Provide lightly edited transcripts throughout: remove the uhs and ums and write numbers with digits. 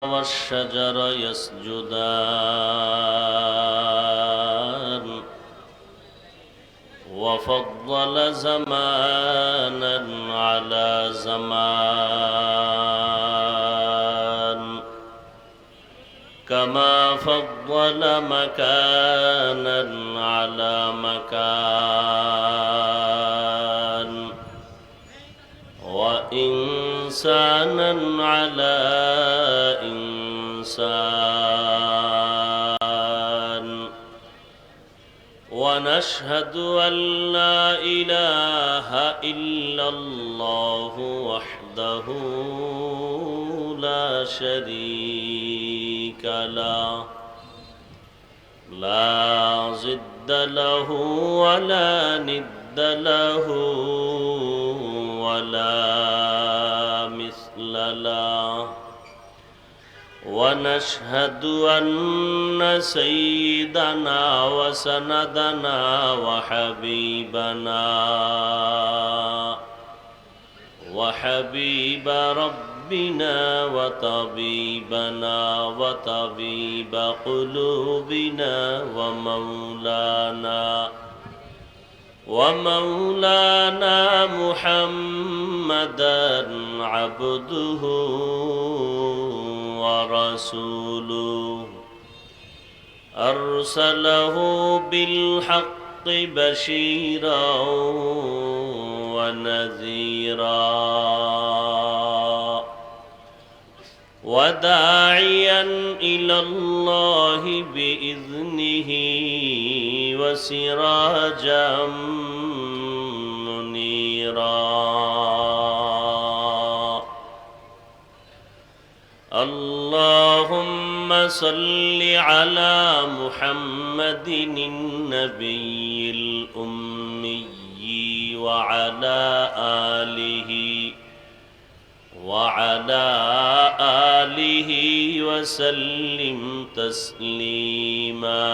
والشجر يسجدان وفضل زمانا على زمان كما فضل مكانا على مكان وإنسانا على إنسان ونشهد أن لا إله إلا الله وحده لا شريك له لا ضد له ولا ند له ولا مثل له ونشهد أن سيدنا وسندنا وحبيب ربنا وطبيبنا وطبيب قلوبنا ومولانا محمدا عبده ورسوله أرسله بالحق بشيرا ونذيرا وداعيا إلى الله بإذنه وسراجا منيرا اللهم صل على محمد النبي الأمي وعلى آله وسلم تسليما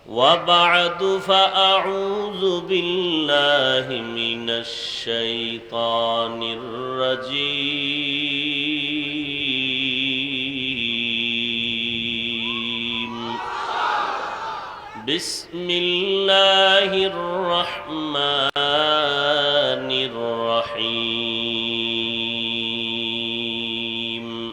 وبعد فأعوذ بالله من الشيطان الرجيم بسم الله الرحمن الرحيم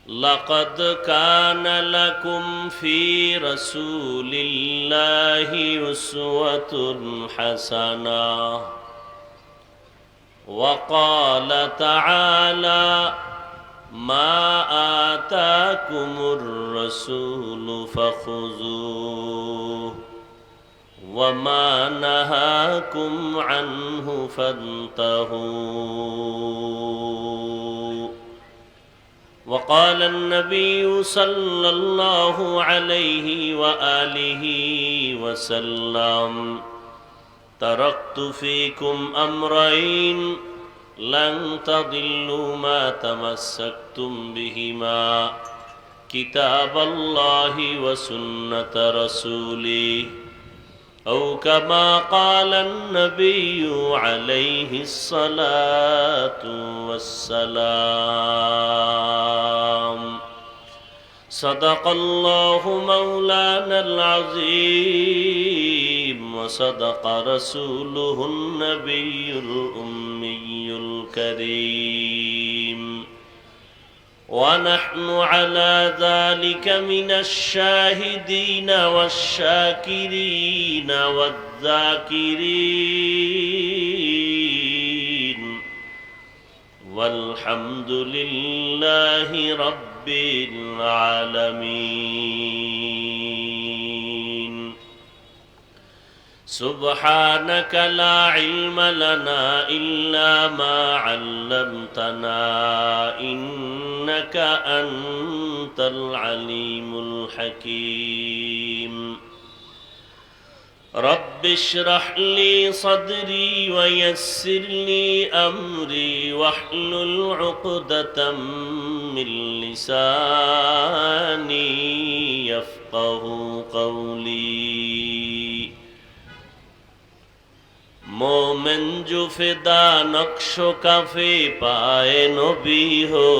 لقد كان لكم في رسول الله أسوة حسنة وقال تعالى ما آتاكم الرسول فخذوه وما نهاكم عنه فانتهوا وقال النبي صلى الله عليه وآله وسلم تركت فيكم أمرين لن تضلوا ما تمسكتم بهما كتاب الله وسنة رسوله أو كما قال النبي عليه الصلاة والسلام صدق الله مولانا العظيم وصدق رسوله النبي الأمي الكريم ونحن على ذلك من الشاهدين والشاكرين والذاكرين والحمد لله رب العالمين سبحانك لا علم لنا إلا ما علمتنا إنك أنت العليم الحكيم رب اشرح لي صدري ويسر لي أمري واحلل عقدة من لساني يفقه قولي मोमिन जो फिदा नक्शो काफे पाए नबी हो,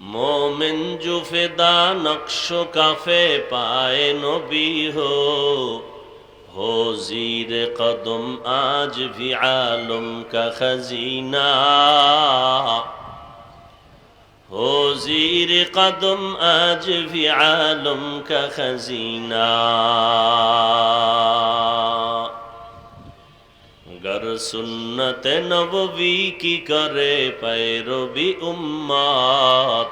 मोमिन जो फिदा नक्शो काफे पाए नबी हो ज़ीर कदम आज भी आलम का खजीना, हो ज़ीर कदम आज भी आलम का खजीना। गर सुन्नत नबवी की करे पैरवी उम्मत,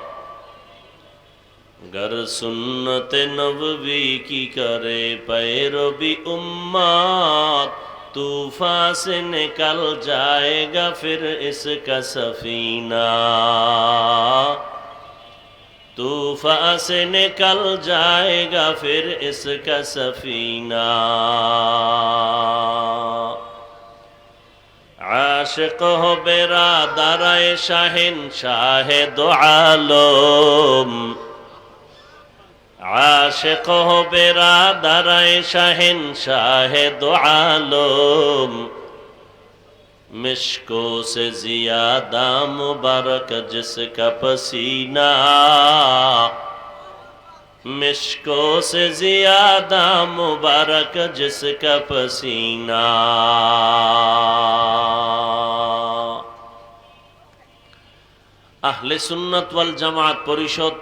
गर सुन्नत नबवी की करे पैरवी उम्मत, तूफान से निकल जाएगा फिर इसका सफीना, तूफान से निकल जाएगा फिर इसका सफीना। आशिक हो बेरादर शाहिन शाह दो आलम, आशिक हो बेरादर शाहिन शाह दो आलम, मिश्को से ज़ियादा मुबारक जिसका पसीना, मिश्को से ज़ियादा मुबारक जिसका पसीना। আহলে সুন্নাত ওয়াল জামাত পরিষদ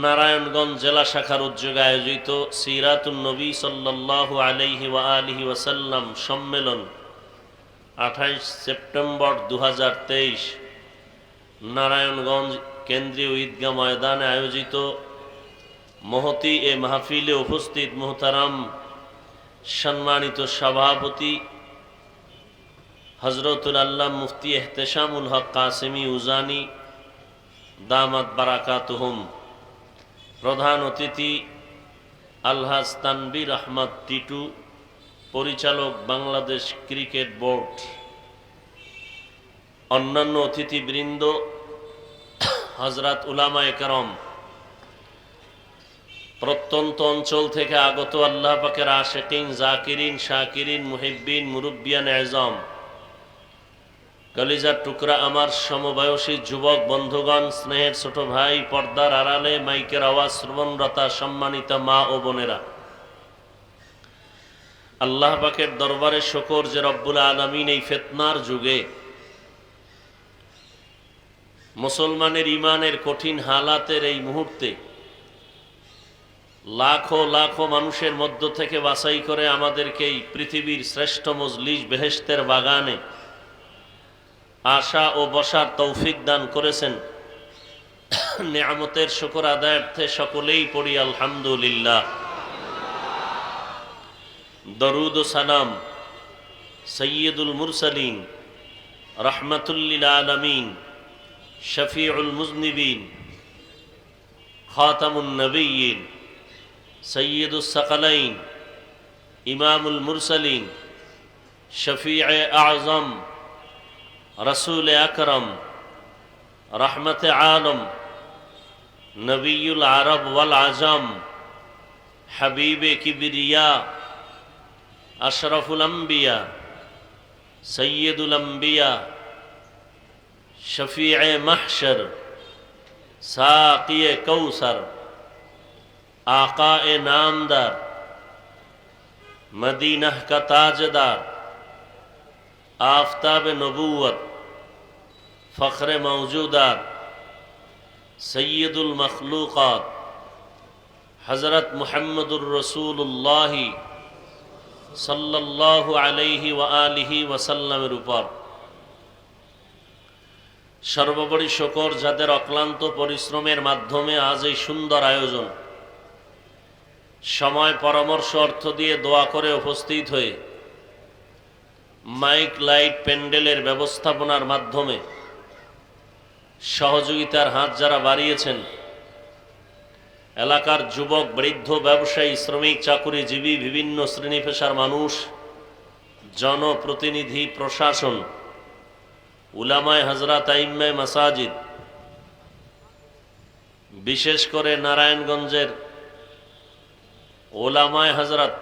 নারায়ণগঞ্জ জেলা শাখার উদ্যোগে আয়োজিত সিরাতুন নবী সাল্লাল্লাহু আলাইহি ওয়া আলিহি ওয়াসাল্লাম সম্মেলন 28 সেপ্টেম্বর 2023 নারায়ণগঞ্জ কেন্দ্রীয় ঈদগাহ ময়দানে আয়োজিত মহতি এ মাহফিলে উপস্থিত মুহতারাম সম্মানিত সভাপতি হযরতুল আল্লাহ মুফতি ইহতেশামুল হক কাসেমি উজানি দামাত বারাকাতুহুম, প্রধান অতিথি আলহাজ তানবীর আহমদ টিটু, পরিচালক বাংলাদেশ ক্রিকেট বোর্ড, অন্যান্য অতিথিবৃন্দ, হযরত উলামায়ে কেরাম, প্রত্যন্ত অঞ্চল থেকে আগত আল্লাহ পাকের আশিকিন, জাকিরিন, শাকিরিন, মুহিব্বিন, মুরব্বিয়ান এজম, কলিজার টুকরা আমার সমবয়সী যুবক বন্ধুগণ, স্নেহের ছোট ভাই, পর্দার আড়ালে মাইকের আওয়াজ শ্রবণরতা সম্মানিত মা ও বোনেরা, আল্লাহ পাকের দরবারে শুকর যে রব্বুল আলামিন এই ফিতনার যুগে মুসলমানের ইমানের কঠিন হালাতের এই মুহূর্তে লাখো লাখো মানুষের মধ্য থেকে বাছাই করে আমাদেরকে এই পৃথিবীর শ্রেষ্ঠ মজলিস বেহেশতের বাগানে আশা ও বসার তৌফিক দান করেছেন। নিয়ামতের শুকর আদায়ার্থে সকলেই পড়ি আলহামদুলিল্লাহ। দরুদ ও সালাম সৈয়দুল মুরসালিন, রাহমাতুল লিল আলামিন, শফিউল মুজনিবিন, খাতামুন নবিয়্যিন, সৈয়দুস সাকালাইন, ইমামুল মুরসালিন, শফিয়ে আযম, रसूल अकरम, रहमत आलम, नबीउल अरब वल आजम, हबीब किबरिया, अशरफुल अंबिया, सय्यदुल अंबिया, शफीए महशर, साक़िए कौसर, आक़ाए नामदार, मदीना का ताजदार, आफताब नबूवत, फ़ख्र मौजूदात, सय्यदुल मखलूक़ात, हज़रत मुहम्मदुर रसूलुल्लाह सल्लल्लाहु अलैहि व आलिहि वसल्लमेर উপর সর্বোপরি শুকর যাদের অক্লান্ত পরিশ্রমের মাধ্যমে আজ এই সুন্দর আয়োজন, সময় পরামর্শ অর্থ দিয়ে দোয়া করে উপস্থিত হয়ে মাইক লাইট প্যান্ডেলের ব্যবস্থাপনার মাধ্যমে সহযোগিতার হাত যারা বাড়িয়েছেন, এলাকার যুবক, বৃদ্ধ, ব্যবসায়ী, শ্রমিক, চাকুরিজীবী, বিভিন্ন শ্রেণী পেশার মানুষ, জনপ্রতিনিধি, প্রশাসন, উলামায়ে হযরত, আইম্মায়ে মাসাজিদ, বিশেষ করে নারায়ণগঞ্জের ওলামায়ে হযরত,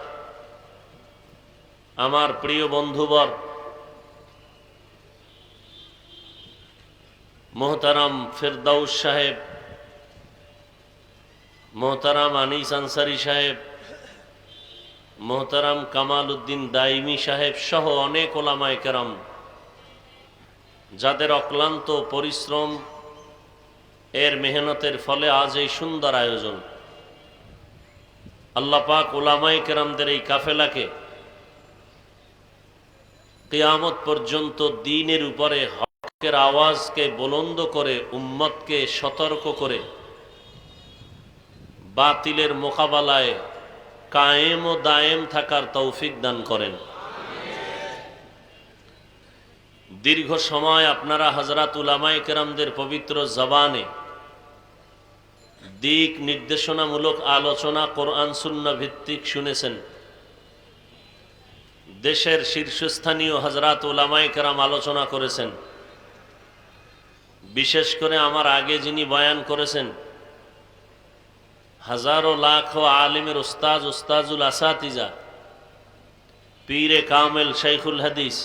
আমার প্রিয় বন্ধুবর, মোহতারাম ফেরদাউস সাহেব, মোহতারাম আনিস আনসারী সাহেব, মোহতারাম কামাল উদ্দিন দাইমি সাহেব সহ অনেক ওলামায়ে কেরাম, যাদের অক্লান্ত পরিশ্রম এর মেহনতের ফলে আজ এই সুন্দর আয়োজন। আল্লাহ পাক ওলামায়ে কেরামদের এই কাফেলাকে কিয়ামত পর্যন্ত দ্বীনের উপরে হকের আওয়াজকে বুলন্দ করে, উম্মতকে সতর্ক করে বাতিলের মোকাবেলায় কায়েম ও দায়েম থাকার তৌফিক দান করেন। দীর্ঘ সময় আপনারা হযরত উলামায়ে কেরামদের পবিত্র জবানে দিক নির্দেশনামূলক আলোচনা কোরআন সুন্নাহ ভিত্তিক শুনেছেন। দেশের শীর্ষস্থানীয় হযরত উলামায়ে কেরাম আলোচনা করেছেন। বিশেষ করে আমার আগে যিনি বয়ান করেছেন, হাজারো লাখো আলিমের উস্তাজ, উস্তাজুল আসাতিজা, পীরে কামেল শাইখুল হাদিস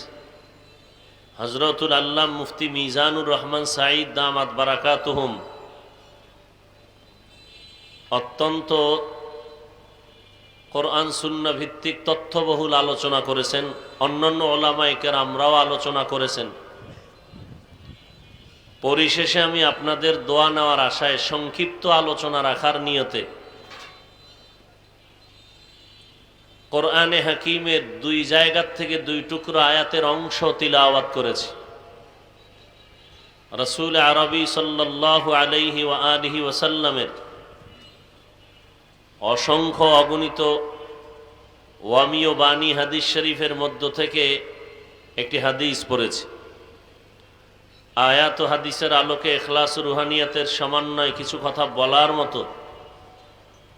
হযরতুল আল্লাম মুফতি মিজানুর রহমান সাঈদ দামাত বারাকাতুহুম অত্যন্ত কোরআন সুন্নাহ ভিত্তিক তথ্যবহুল আলোচনা করেছেন। অন্যান্য ওলামায়ে কেরামরাও আলোচনা করেছেন। পরিশেষে আমি আপনাদের দোয়া নেওয়ার আশায় সংক্ষিপ্ত আলোচনা রাখার নিয়তে কোরআনে হাকিমের দুই জায়গা থেকে দুই টুকরো আয়াতের অংশ তিলাওয়াত করেছি। রাসূল আরবি সাল্লাল্লাহু আলাইহি ওয়া আলিহি ওয়াসাল্লামের অসংখ্য অগণিত ওয়ামি ও বানী হাদিস শরীফের মধ্য থেকে একটি হাদিস পড়েছি। আয়াত ও হাদিসের আলোকে ইখলাস ও রুহানিয়াতের সমন্বয়ে কিছু কথা বলার মতো,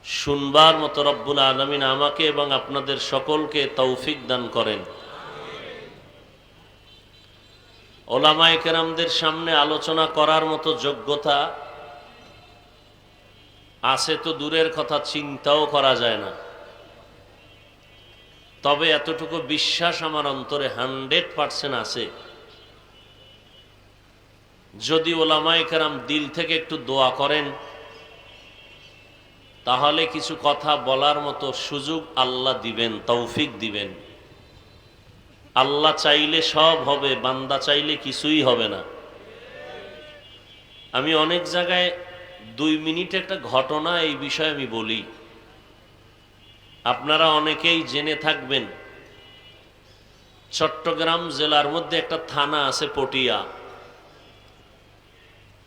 শুনবার মতো রব্বুল আলামিন আমাকে এবং আপনাদের সকলকে তৌফিক দান করেন। ওলামায়ে কেরামদের সামনে আলোচনা করার মতো যোগ্যতা আছে তো দূরের কথা, চিন্তাও করা যায় না। তবে এতটুকু বিশ্বাস আমার অন্তরে 100% আছে, যদি ওলামায়ে কেরাম দিল থেকে একটু দোয়া করেন তাহলে কিছু কথা বলার মতো সুযোগ আল্লাহ দিবেন, তৌফিক দিবেন। আল্লাহ চাইলে সব হবে, বান্দা চাইলে কিছুই হবে না। আমি অনেক জায়গায় 2 মিনিট একটা ঘটনা এই বিষয়ে আমি বলি, আপনারা অনেকেই জেনে থাকবেন। চট্টগ্রাম জেলার মধ্যে একটা থানা আছে পটিয়া।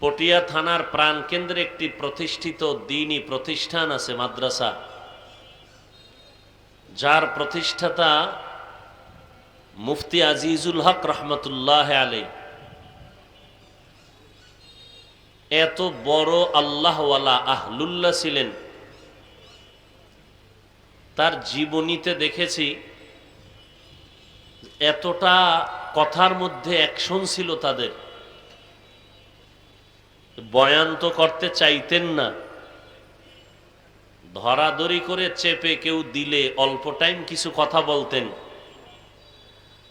পটিয়া থানার প্রাণকেন্দ্রে একটি প্রতিষ্ঠিত দ্বীনি প্রতিষ্ঠান আছে, মাদ্রাসা, যার প্রতিষ্ঠাতা মুফতি আজিজুল হক রহমতুল্লাহ আলাইহি। এত বড় আল্লাহওয়ালা আহলুল্লাহ ছিলেন, তার জীবনীতে দেখেছি এতটা কথার মধ্যে অ্যাকশন ছিল তাদের। বয়ান তো করতে চাইতেন না, ধরাধরি করে চেপে কেউ দিলে অল্প টাইম কিছু কথা বলতেন,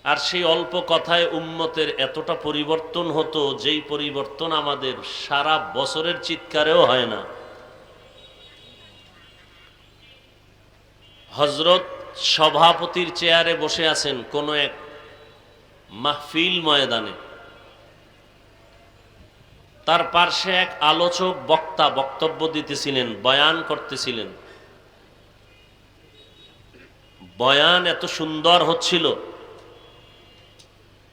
আর সেই অল্প কথায় উম্মতের এতটা পরিবর্তন হতো, যেই পরিবর্তন আমাদের সারা বছরের চিৎকারেও হয় না। হযরত সভাপতির চেয়ারে বসে আছেন কোন এক মাহফিল ময়দানে, তার পার্শ্বে এক আলোচক বক্তা বক্তব্য দিতেছিলেন, বয়ান করতেছিলেন। বয়ান এত সুন্দর হচ্ছিল,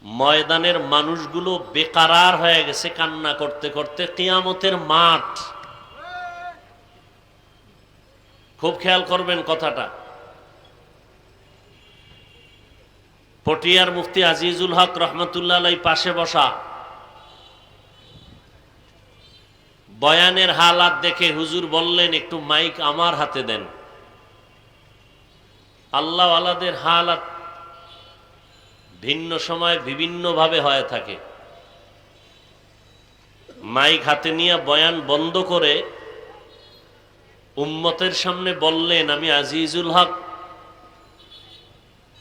ময়দানের মানুষগুলো বেকারার হয়ে গেছে কান্না করতে করতে। কিয়ামতের মাঠ, খুব খেয়াল করবেন কথাটা। পটিয়ার মুফতি আজিজুল হক রহমতুল্লাহ আলাইহি পাশে বসা। বয়ানের হালাত দেখে হুজুর বললেন, একটু মাইক আমার হাতে দেন। আল্লাহ ওয়ালাদের হালাত ভিন্ন সময় বিভিন্নভাবে হয়ে থাকে। মাইক হাতে নিয়ে বয়ান বন্ধ করে উম্মতের সামনে বললেন, আমি আজিজুল হক,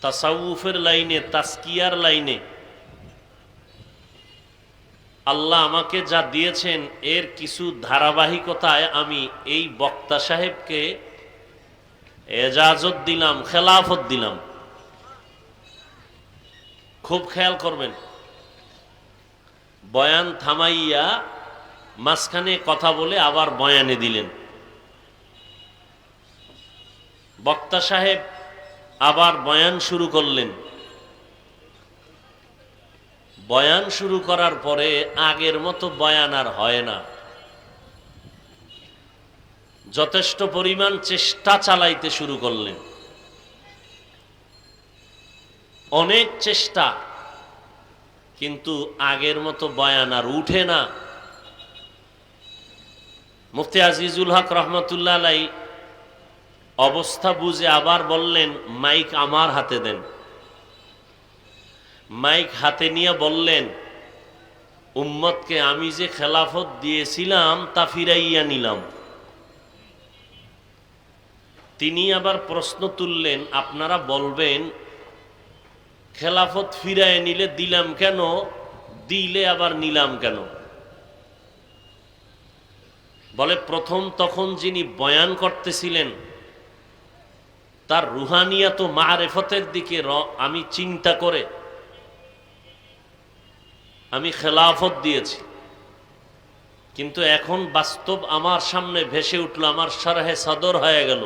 তাসাউফের লাইনে, তাসকিয়ার লাইনে আল্লাহ আমাকে যা দিয়েছেন এর কিছু ধারাবাহিকতায় আমি এই বক্তা সাহেবকে এজাজত দিলাম, খেলাফত দিলাম। খুব খেয়াল করবেন, বয়ান থামাইয়া মাঝখানে কথা বলে আবার বয়ানে দিলেন। বক্তা সাহেব আবার বয়ান শুরু করলেন। বয়ান শুরু করার পরে আগের মতো বয়ান আর হয় না। যথেষ্ট পরিমাণ চেষ্টা চালাইতে শুরু করলেন, অনেক চেষ্টা, কিন্তু আগের মতো বয়ান আর উঠে না। মুফতি আজিজুল হক রহমতুল্লাহ আলাই অবস্থা বুঝে আবার বললেন, মাইক আমার হাতে দেন। মাইক হাতে নিয়ে বললেন, উম্মতকে আমি যে খেলাফত দিয়েছিলাম তা ফিরাইয়া নিলাম। তিনি আবার প্রশ্ন তুললেন, আপনারা বলবেন খেলাফত ফিরাইয়া নিলে দিলাম কেন, দিলে আবার নিলাম কেন? বলে, প্রথম তখন যিনি বয়ান করতেছিলেন তার রুহানিয়াত ও মারেফতের দিকে আমি চিন্তা করে আমি খেলাফত দিয়েছি, কিন্তু এখন বাস্তব আমার সামনে ভেসে উঠল, আমার শরহে সদর হয়ে গেল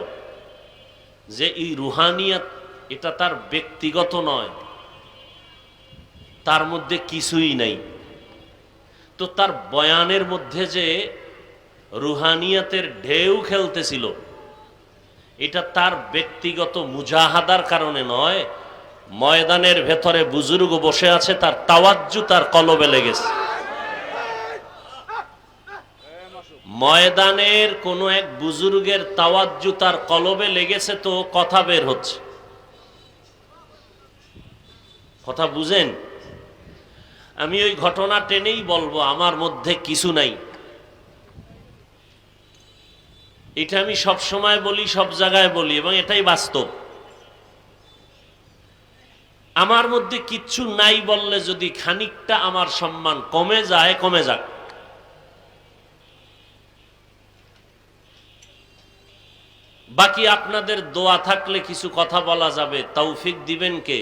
যে এই রুহানিয়াত এটা তার ব্যক্তিগত নয়, তার মধ্যে কিছুই নাই। তো তার বয়ানের মধ্যে যে রুহানিয়াতের ঢেউ খেলতেছিল, এটা তার ব্যক্তিগত মুজাহাদার কারণে নয়, ময়দানের ভেতরে বুজুর্গ বসে আছে, তার তাওয়াজ্জু তার কলবে লেগেছে। ময়দানের কোন এক বুজুর্গের তাওয়াজ্জু তার কলবে লেগেছে, তো কথা বের হচ্ছে। কথা বুঝেন? আমি ওই ঘটনা টেনেই বলবো, আমার মধ্যে কিছু নাই। এটা আমি সব সময় বলি, সব জায়গায় বলি, এবং এটাই বাস্তব। আমার মধ্যে কিচ্ছু নাই বললে যদি খানিকটা আমার সম্মান কমে যায়, কমে যাক। বাকি আপনাদের দোয়া থাকলে কিছু কথা বলা যাবে, তৌফিক দিবেন কে?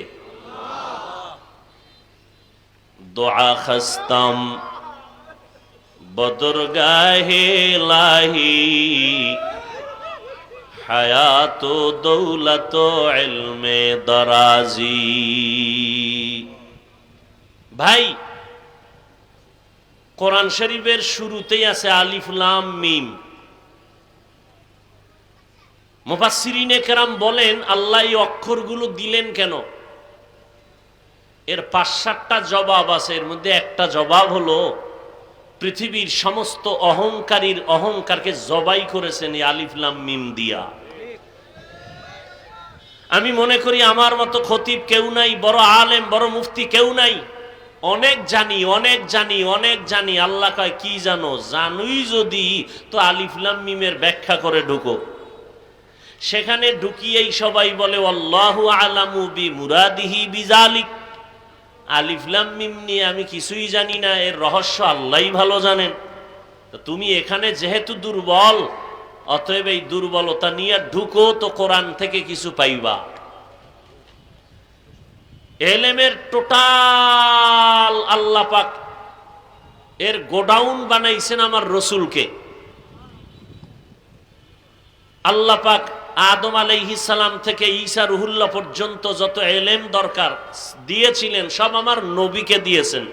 দোয়া খাস্তাম বদরগাহে লাহি, হায়াত দৌলত ইলমে দরাজি। ভাই, কোরআন শরীফের শুরুতেই আছে আলিফ লাম মিম। মুফাসসিরিনে কেরাম বলেন, আল্লাহ এই অক্ষরগুলো দিলেন কেন? এর ৫-৭টা জবাব আছে। এর মধ্যে একটা জবাব হলো, পৃথিবীর সমস্ত অহংকারীর অহংকারকে জবাই করেছেন এই আলিফ লাম মিম দিয়া। আমি মনে করি আমার মতো খতিব কেউ নাই, বড় আলেম, বড় মুফতি কেউ নাই। অনেক জানি, অনেক জানি, অনেক জানি। আল্লাহ কয়, কি জানো? জানুই যদি তো আলিফ লাম মিমের ব্যাখ্যা করে ঢুকো। সেখানে ঢুকিয়েই সবাই বলে, আল্লাহু আলামু বিমুরাদিহি বিযালিক। আলিফ লাম মিম নিয়ে আমি কিছুই জানি না, এর রহস্য আল্লাহই ভালো জানেন। তো তুমি এখানে যেহেতু দুর্বল, অতএব এই দুর্বলতা নিয়ে ঢুকো, তো কোরআন থেকে কিছু পাইবা। এলেমের টোটাল আল্লাহ পাক এর গোডাউন বানাইছেন আমার রসুলকে। আল্লাহ পাক আদম আলাইহিস সালাম থেকে ঈসা রুহুল্লাহ পর্যন্ত যত এলেম দরকার দিয়েছিলেন, সব আমার নবীকে দিয়েছেন।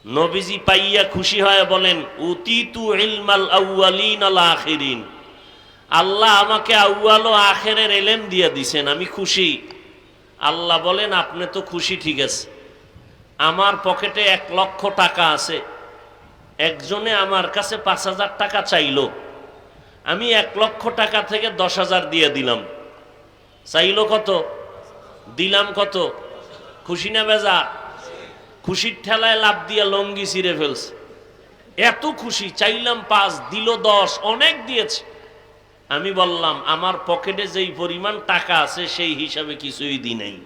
নবীজি পাইয়া খুশি হয়ে বলেন, উতিতু ইলমাল আউয়ালিন আল আখিরিন। আল্লাহ আমাকে আউয়াল ও আখিরের এলেম দিয়ে দিছেন, আমি খুশি। আল্লাহ বলেন, আপনি তো খুশি, ঠিক আছে। আমার পকেটে 1,00,000 টাকা আছে, একজনে আমার কাছে 5,000 টাকা চাইলো, আমি 1,00,000 টাকা থেকে 10,000 দিয়ে দিলাম। চাইলো কত? দিলাম কত? খুশি না বেজা? খুশির ঠেলায় লাভ দিয়ে লঙ্গি ছিঁড়ে ফেলছে। এত খুশি, চাইলাম 5, দিল 10, অনেক দিয়েছে। আমি বললাম আমার পকেটে যেই পরিমাণ টাকা আছে সেই হিসাবে কিছুই দিই নাই।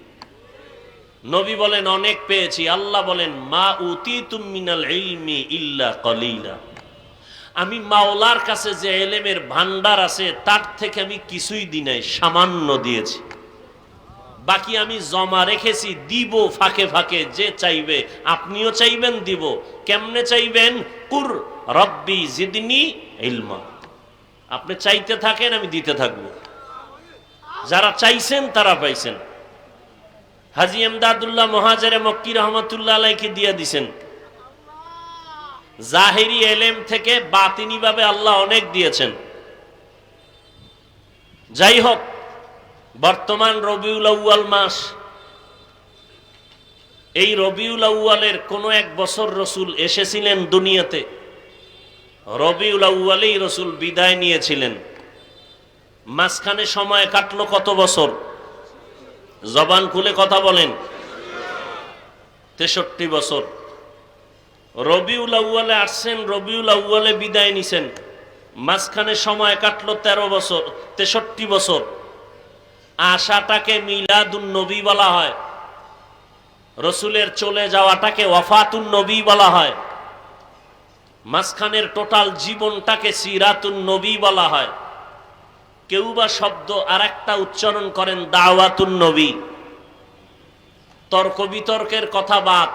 নবী বলেন অনেক পেয়েছি। আল্লাহ বলেন মা উতিতুম মিনাল ইলমি ইল্লা কলিলা, আমি মাওলার কাছে যে এলেমের ভান্ডার আছে তার থেকে আমি কিছুই দিই নাই, সামান্য দিয়েছি। বাকি আমি জমা রেখেছি, দিব ফাঁকে ফাঁকে, যে চাইবে। আপনিও চাইবেন দিব। কেমনে চাইবেন? কুর রব্বি জিদনি ইলমা, আপনি চাইতে থাকেন, আমি দিতে থাকব। যারা চাইছেন তারা পাইছেন। হাজী এমদাদুল্লাহ মুহাজিরে মক্কি রহমাতুল্লাহ আলাইহি দিয়ে দিছেন। জাহেরি এলেম থেকে বাতিনি ভাবে আল্লাহ অনেক দিয়েছেন। যাই হোক, বর্তমান রবিউল আউয়াল মাস, এই রবিউল আউয়ালের কোন এক বছর রসুল এসেছিলেন দুনিয়াতে, রবিউল আউয়ালেই রসুল বিদায় নিয়েছিলেন। মাঝখানে সময় কাটলো কত বছর? জবান খুলে কথা বলেন। 63 বছর। রবিউল আউয়ালে আসছেন, রবিউল আউয়ালে বিদায় নিছেন, মাঝখানে সময় কাটলো 13 বছর, 63 বছর। আশাটাকে মিলাদুন নবী বলা হয়, রসুলের চলে যাওয়াটাকে ওয়াফাতুন নবী বলা হয়, মাঝখানের টোটাল জীবনটাকে সিরাতুন নবী বলা হয়। কেউ বা শব্দ আর একটা উচ্চারণ করেন দাওয়াতুন নবী। তর্ক বিতর্কের কথা বাদ,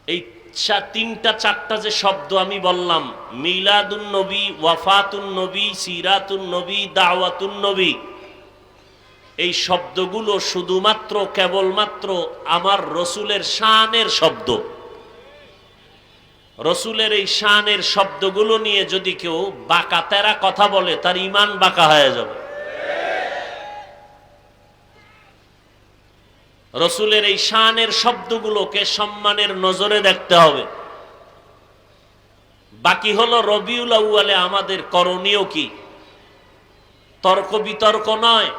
এই তিনটা চারটা যে শব্দ আমি বললাম, মিলাদুন নবী, ওয়াফাতুন নবী, সিরাতুন নবী, দাওয়াতুন নবী, এই শব্দগুলো শুধুমাত্র কেবলমাত্র আমার রসুলের শানের শব্দ। রসুলের এই শানের শব্দগুলো নিয়ে যদি কেউ বাঁকা তেরা কথা বলে, তার ঈমান বাঁকা হয়ে যাবে। রসুলের এই শানের শব্দগুলোকে সম্মানের নজরে দেখতে হবে। বাকি হলো রবিউল আউয়ালে আমাদের করণীয় কি? তর্ক বিতর্ক নয়।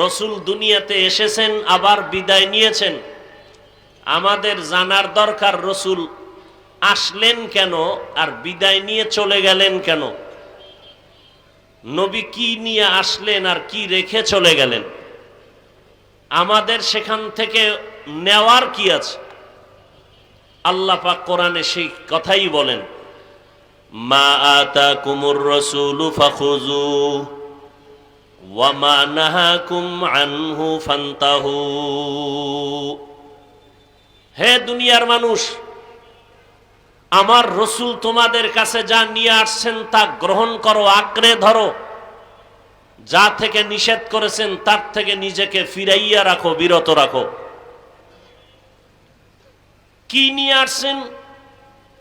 রসুল দুনিয়াতে এসেছেন, আবার বিদায় নিয়েছেন। আমাদের জানার দরকার রসুল আসলেন কেন আর বিদায় নিয়ে চলে গেলেন কেন? নবী কি নিয়ে আসলেন আর কি রেখে চলে গেলেন? আমাদের সেখান থেকে নেওয়ার কি আছে? আল্লাহ পাক কোরআনে সেই কথাই বলেন, মা আতাকুমুর রাসূলু ফাখুযুহু ওয়া মা নাহাকুম আনহু ফান্তাহু। হে দুনিয়ার মানুষ, আমার রসুল তোমাদের কাছে যা নিয়ে আসছেন তা গ্রহণ করো, আঁকড়ে ধরো। যা থেকে নিষেধ করেছেন তার থেকে নিজেকে ফিরাইয়া রাখো, বিরত রাখো। কি নিয়ে আসছেন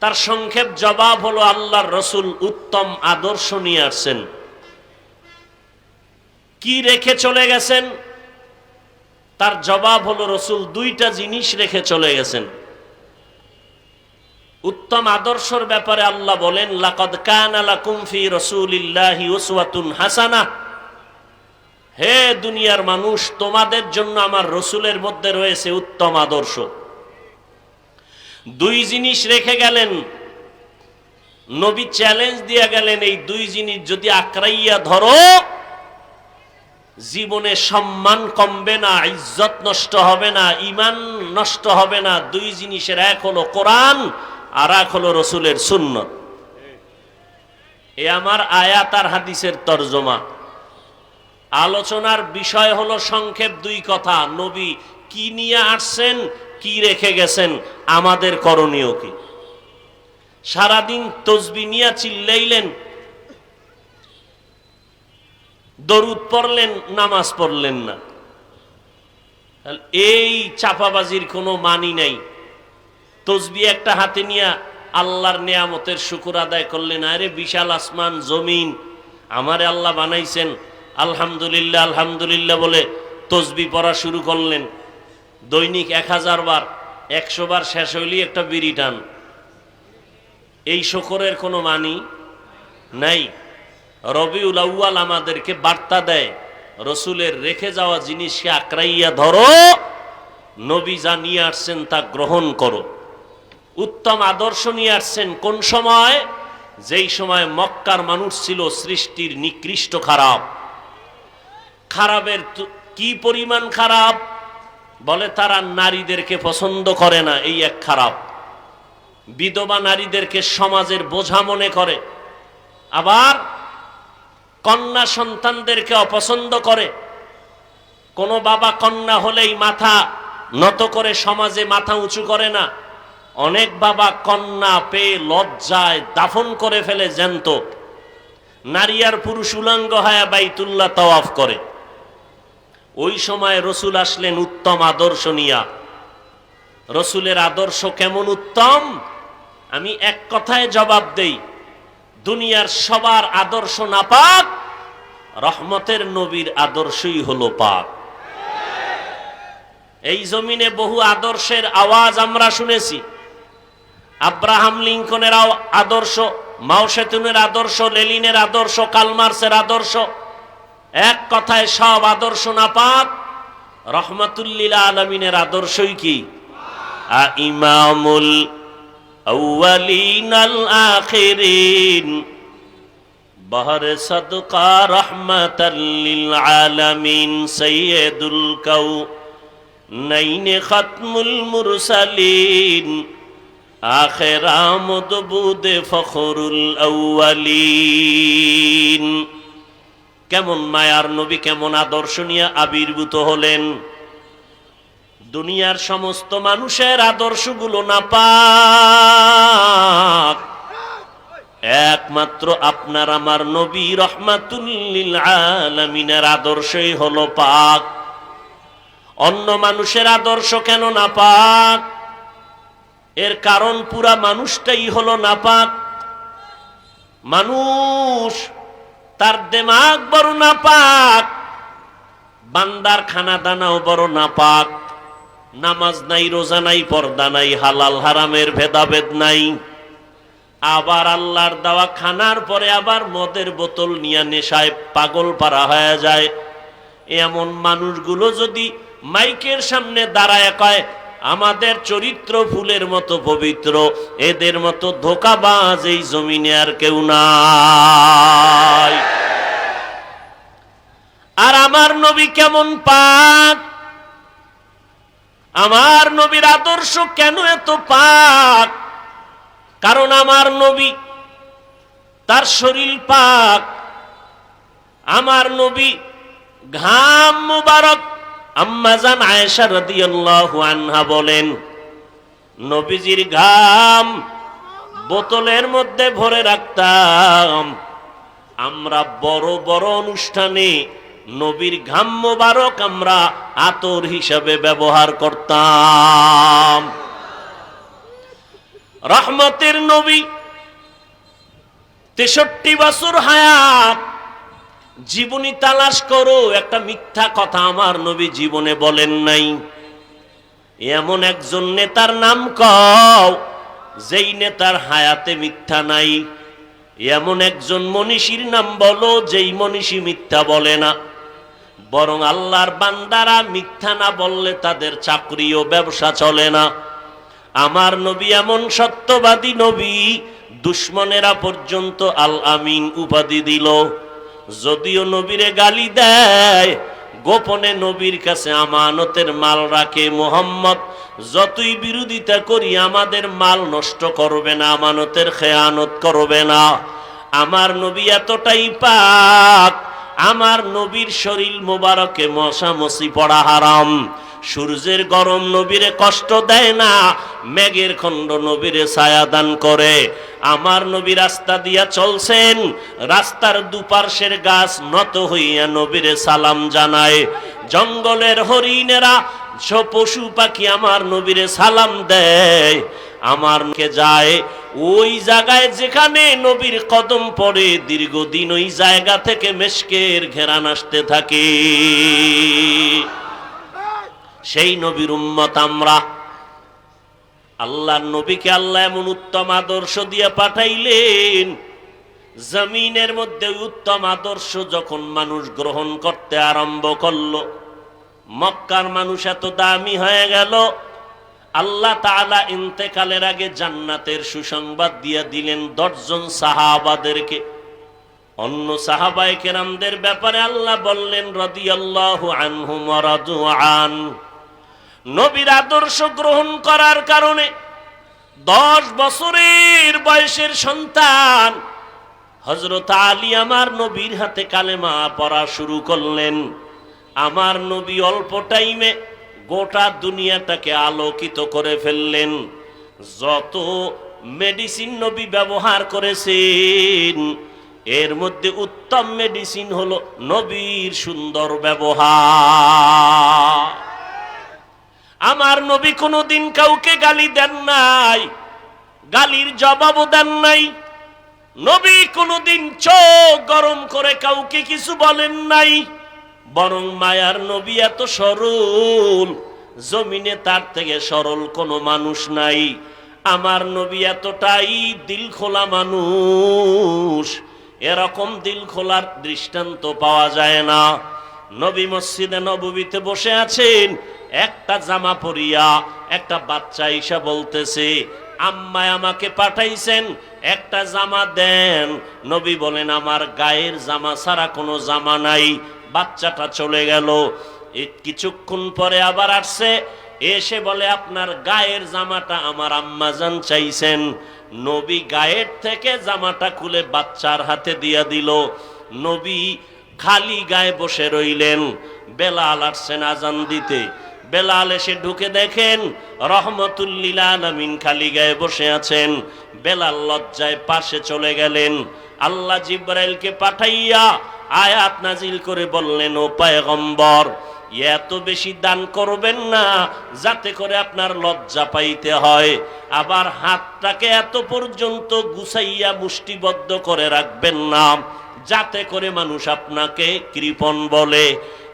তার সংক্ষেপ জবাব হলো আল্লাহর রসুল উত্তম আদর্শ নিয়ে আসছেন। কি রেখে চলে গেছেন তার জবাব হলো রসুল দুইটা জিনিস রেখে চলে গেছেন। উত্তম আদর্শের ব্যাপারে আল্লাহ বলেন, লাকাদ কানা লাকুম ফি রাসূলিল্লাহি উসওয়াতুন হাসানাহ। হে দুনিয়ার মানুষ, তোমাদের জন্য আমার রসুলের মধ্যে রয়েছে উত্তম আদর্শ। দুই জিনিস রেখে গেলেন, নবী চ্যালেঞ্জ দিয়ে গেলেন, এই দুই জিনিস যদি আঁকড়াইয়া ধরো, জীবনে সম্মান কমবে না, ইজ্জত নষ্ট হবে না, ঈমান নষ্ট হবে না। দুই জিনিসের এক হলো কোরআন, আর এক হলো রসুলের সুন্নত। এ আমার আয়াত আর হাদিসের তরজমা। আলোচনার বিষয় হলো সংক্ষেপ দুই কথা, নবী কি নিয়ে আসছেন, কি রেখে গেছেন, আমাদের করণীয় কি। সারাদিন তসবিহ নিয়ে চিল্লাইলেন, দরুদ পড়লেন, নামাজ পড়লেন না। এই চাপাবাজির কোনো মানি নাই। তসবিহ একটা হাতে নিয়ে আল্লাহর নেয়ামতের শুকর আদায় করলেন। আরে বিশাল আসমান জমিন আমারে আল্লাহ বানাইছেন, আলহামদুলিল্লাহ আলহামদুলিল্লাহ বলে তসবিহ পড়া শুরু করলেন। দৈনিক 1000 বার, 100 বার শেষ হইলেই একটা বিড়ি টান। এই শুকরের কোনো মানি নাই। রবিউল আউয়াল আমাদেরকে বার্তা দেয়, রসুলের রেখে যাওয়া জিনিসকে আঁকড়াইয়া ধরো, নবী যা নিয়ে আসছেন তা গ্রহণ করো। উত্তম আদর্শ নিয়ে আসছেন কোন সময়? যেই সময় মক্কার মানুষ ছিল সৃষ্টির নিকৃষ্ট খারাপ। খারাপের কি পরিমাণ খারাপ, বলে তারা নারীদেরকে পছন্দ করে না, এই এক খারাপ। বিধবা নারীদেরকে সমাজের বোঝা মনে করে, আবার কন্যা সন্তানদেরকে অপছন্দ করে। কোনো বাবা কন্যা হলেই মাথা নত করে সমাজে মাথা উঁচু করে না। অনেক বাবা কন্যা পেয়ে লজ্জায় দাফন করে ফেলে জ্যান্ত। নারী আর পুরুষ উলঙ্গ হয়ে বাইতুল্লাহ তাওয়াফ করে। ওই সময় রসুল আসলেন উত্তম আদর্শ নিয়া। রসুলের আদর্শ কেমন উত্তম, আমি এক কথায় জবাব দেই, দুনিয়ার সবার আদর্শ না পাক, রহমতের নবীর আদর্শই হলো পাক। এই জমিনে বহু আদর্শের আওয়াজ আমরা শুনেছি। আব্রাহাম লিঙ্কনের আদর্শ, মাও সেতুনের আদর্শ, লেনিনের আদর্শ, কালমার্সের আদর্শ, এক কথায় সব আদর্শ না পাক, রহমাতুল্লিল আলামিনের আদর্শই কি? ইমামুল আউয়ালিন আল আখিরিন বহরে সাদকা রহমাতাল লিল আলামিন সাইয়্যিদুল কাউনাইন খাতমুল মুরসালিন আখির আমদ বুদে ফখরুল আউয়ালিন। কেমন মায়ার নবী, কেমন আদর্শ নিয়ে আবির্ভূত হলেন। দুনিয়ার সমস্ত মানুষের আদর্শগুলো নাপাক, একমাত্র আপনার আমার নবী রহমাতুল লিল আলামিনের আদর্শই হলো পাক। অন্য মানুষের আদর্শ কেন নাপাক? এর কারণ পুরা মানুষটাই হলো নাপাক। মানুষ, তার দেমাগ বড় নাপাক, বান্দার খানা দানাও বড় নাপাক। নামাজ নাই, রোজা নাই, পর্দা নাই, হালাল হারামের ভেদাভেদ নাই। আবার আল্লাহর দেওয়া খানার পরে আবার মদের বোতল নিয়ে নেশায় পাগল পারা হয়ে যায়। এমন মানুষগুলো যদি মাইকের সামনে দাঁড়ায় কয় আমাদের চরিত্র ফুলের মতো পবিত্র, এদের মতো ধোঁকাবাজ এই জমিনে আর কেউ নাই। আর আমার নবী কেমন পাক, আমার নবীর আদর্শ কেন এত পাক? কারণ আমার নবী, তার শরীর পাক। আমার নবী ঘাম মুবারক, আম্মা জান আয়েশা রাদিয়াল্লাহু আনহা বলেন, নবীজির ঘাম বোতলের মধ্যে ভরে রাখতাম। আমরা বড় বড় অনুষ্ঠানে নবীর ঘাম মুবারক আমরা আতর হিসাবে ব্যবহার করতাম। রহমতের নবী 63 বছর হায়াত। জীবনী তালাশ করো, একটা মিথ্যা কথা আমার নবী জীবনে বলেন নাই। এমন একজন নেতার নাম কও যেই নেতার হায়াতে মিথ্যা নাই। এমন একজন মনীষীর নাম বলো যেই মনীষী মিথ্যা বলে না। বরং আল্লাহর বান্দারা মিথ্যা না বললে তাদের চাকরি ও ব্যবসা চলে না। আমার নবী এমন সত্যবাদী নবী, দুশ্মনেরা পর্যন্ত আল আমিন উপাধি দিল। যদিও নবীরে গালি দেয়, গোপনে নবীর কাছে আমানতের মাল রাখে। মুহাম্মদ যতই বিরোধিতা করি আমাদের মাল নষ্ট করবে না, আমানতের খেয়ানত করবে না। আমার নবী এতটাই পাক, আমার নবীর শরীর মোবারকে মশা মশি পড়া হারাম। সূর্যের গরম নবীরে কষ্ট দেয় না, মেঘের খণ্ড নবীরে ছায়া দান করে। আমার নবী রাস্তা দিয়া চলছেন, রাস্তার দুপার্শ্বের গাছ নত হইয়া নবীরে সালাম জানায়। জঙ্গলের হরিণেরা, পশু পাখি আমার নবীরে সালাম দেয়। আমার কে যায় ওই জায়গায় যেখানে নবীর কদম পড়ে, দীর্ঘদিন ওই জায়গা থেকে মেশকের ঘেরান আসতে থাকে। সেই নবীর উম্মত আমরা। আল্লাহর নবীকে আল্লাহ এমন উত্তম আদর্শ দিয়ে পাঠাইলেন, জমিনের মধ্যে উত্তম আদর্শ যখন মানুষ গ্রহণ করতে আরম্ভ করলো, মক্কার মানুষ এত দামি হয়ে গেল। আল্লাহ তাআলা ইন্তেকালের আগে জান্নাতের সুসংবাদ দিয়ে দিলেন 10 জন সাহাবাদেরকে। অন্য সাহাবায়ে কেরামদের ব্যাপারে আল্লাহ বললেন রাদিয়াল্লাহু আনহুম ওয়া রাদু আন। নবীর আদর্শ গ্রহণ করার কারণে 10 বছরের বয়সের সন্তান হযরত আলী আমার নবীর হাতে কালেমা পড়া শুরু করলেন। আমার নবী অল্প টাইমে গোটা দুনিয়াটাকে আলোকিত করে ফেললেন। যত মেডিসিন নবী ব্যবহার করেছেন এর মধ্যে উত্তম মেডিসিন হলো নবীর সুন্দর ব্যবহার। আমার নবী কোনোদিন কাউকে গালি দেন নাই, গালির জবাবও দেন নাই। নবী কোনোদিন চোখ গরম করে কাউকে কিছু বলেন নাই, বরং মায়ার নবী এত সরল, জমিনে তার থেকে সরল কোনো মানুষ নাই। আমার নবী এতটাই দিল খোলা মানুষ, এরকম দিল খোলার দৃষ্টান্ত পাওয়া যায় না। নবী মসজিদে নববীতে বসে আছেন, একটা জামা পরিয়া একটা বাচ্চা ঈশা বলতেছে আম্মায় আমাকে পাঠাইছেন, একটা জামা দেন। নবী বলেন আমার গায়ের জামা ছাড়া কোনো জামা নাই। বাচ্চাটা চলে গেল। কিছুক্ষণ পরে আবার আসছে, এসে বলে আপনার গায়ের জামাটা আমার আম্মাজান চাইছেন। নবী গায়ের থেকে জামাটা খুলে বাচ্চার হাতে দিয়া দিল। নবী খালি গায়ে বসে রইলেন। বেলাল আসছেন আজান দিতে। বেলাল এসে ঢুকে দেখেন রহমতুল লিল আলামিন খালি গায়ে বসে আছেন। বেলাল লজ্জায় পাশে চলে গেলেন। আল্লাহ জিবরাইলকে পাঠাইয়া আয়াত নাজিল করে বললেন ও পয়গম্বর, এত বেশি দান করবেন না যাতে করে আপনার লজ্জা পাইতে হয়। আবার হাতটাকে এত পর্যন্ত গুছাইয়া মুষ্টিবদ্ধ করে রাখবেন না যাতে করে মানুষ আপনাকে কৃপণ বলে।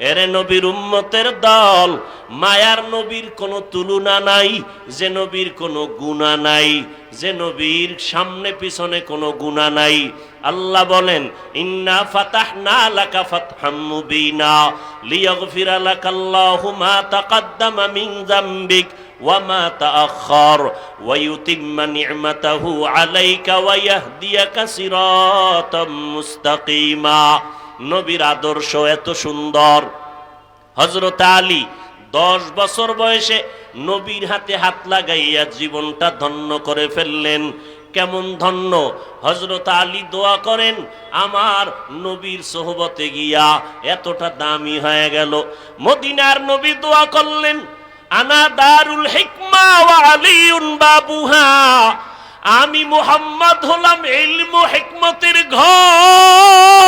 এরে নবীর উম্মতের দল, মায়ার নবীর কোনো তুলনা নাই, যে নবীর কোনো গুনাহ নাই, যে নবীর সামনে পিছনে কোনো গুনাহ নাই। আল্লাহ বলেন ইন্না ফাতাহনা লাকা ফাতহাম মুবিনা লিয়াগফিরা লাকাল্লাহু মা তাকাদ্দামা মিন যামবিক ওয়া মা তাআখার ওয়া ইউতিম্মা নি'মাতাহু আলাইকা ওয়া ইয়াহদিয়াকা সিরাতাম মুস্তাকিমা। নবীর আদর্শ এত সুন্দর। হযরত আলী 10 বছর বয়সে নবীর হাতে হাত লাগাইয়া জীবনটা ধন্য করে ফেললেন। কেমন ধন্য! হযরত আলী দোয়া করেন আমার নবীর সোহবতে গিয়া এতটা দামি হয়ে গেল। মদিনার নবী দোয়া করলেন আনা দারুল হিকমা ওয়া আলিউন বাবুহা, আমি মুহাম্মদ হলাম ইলম ও হিকমতের ঘর,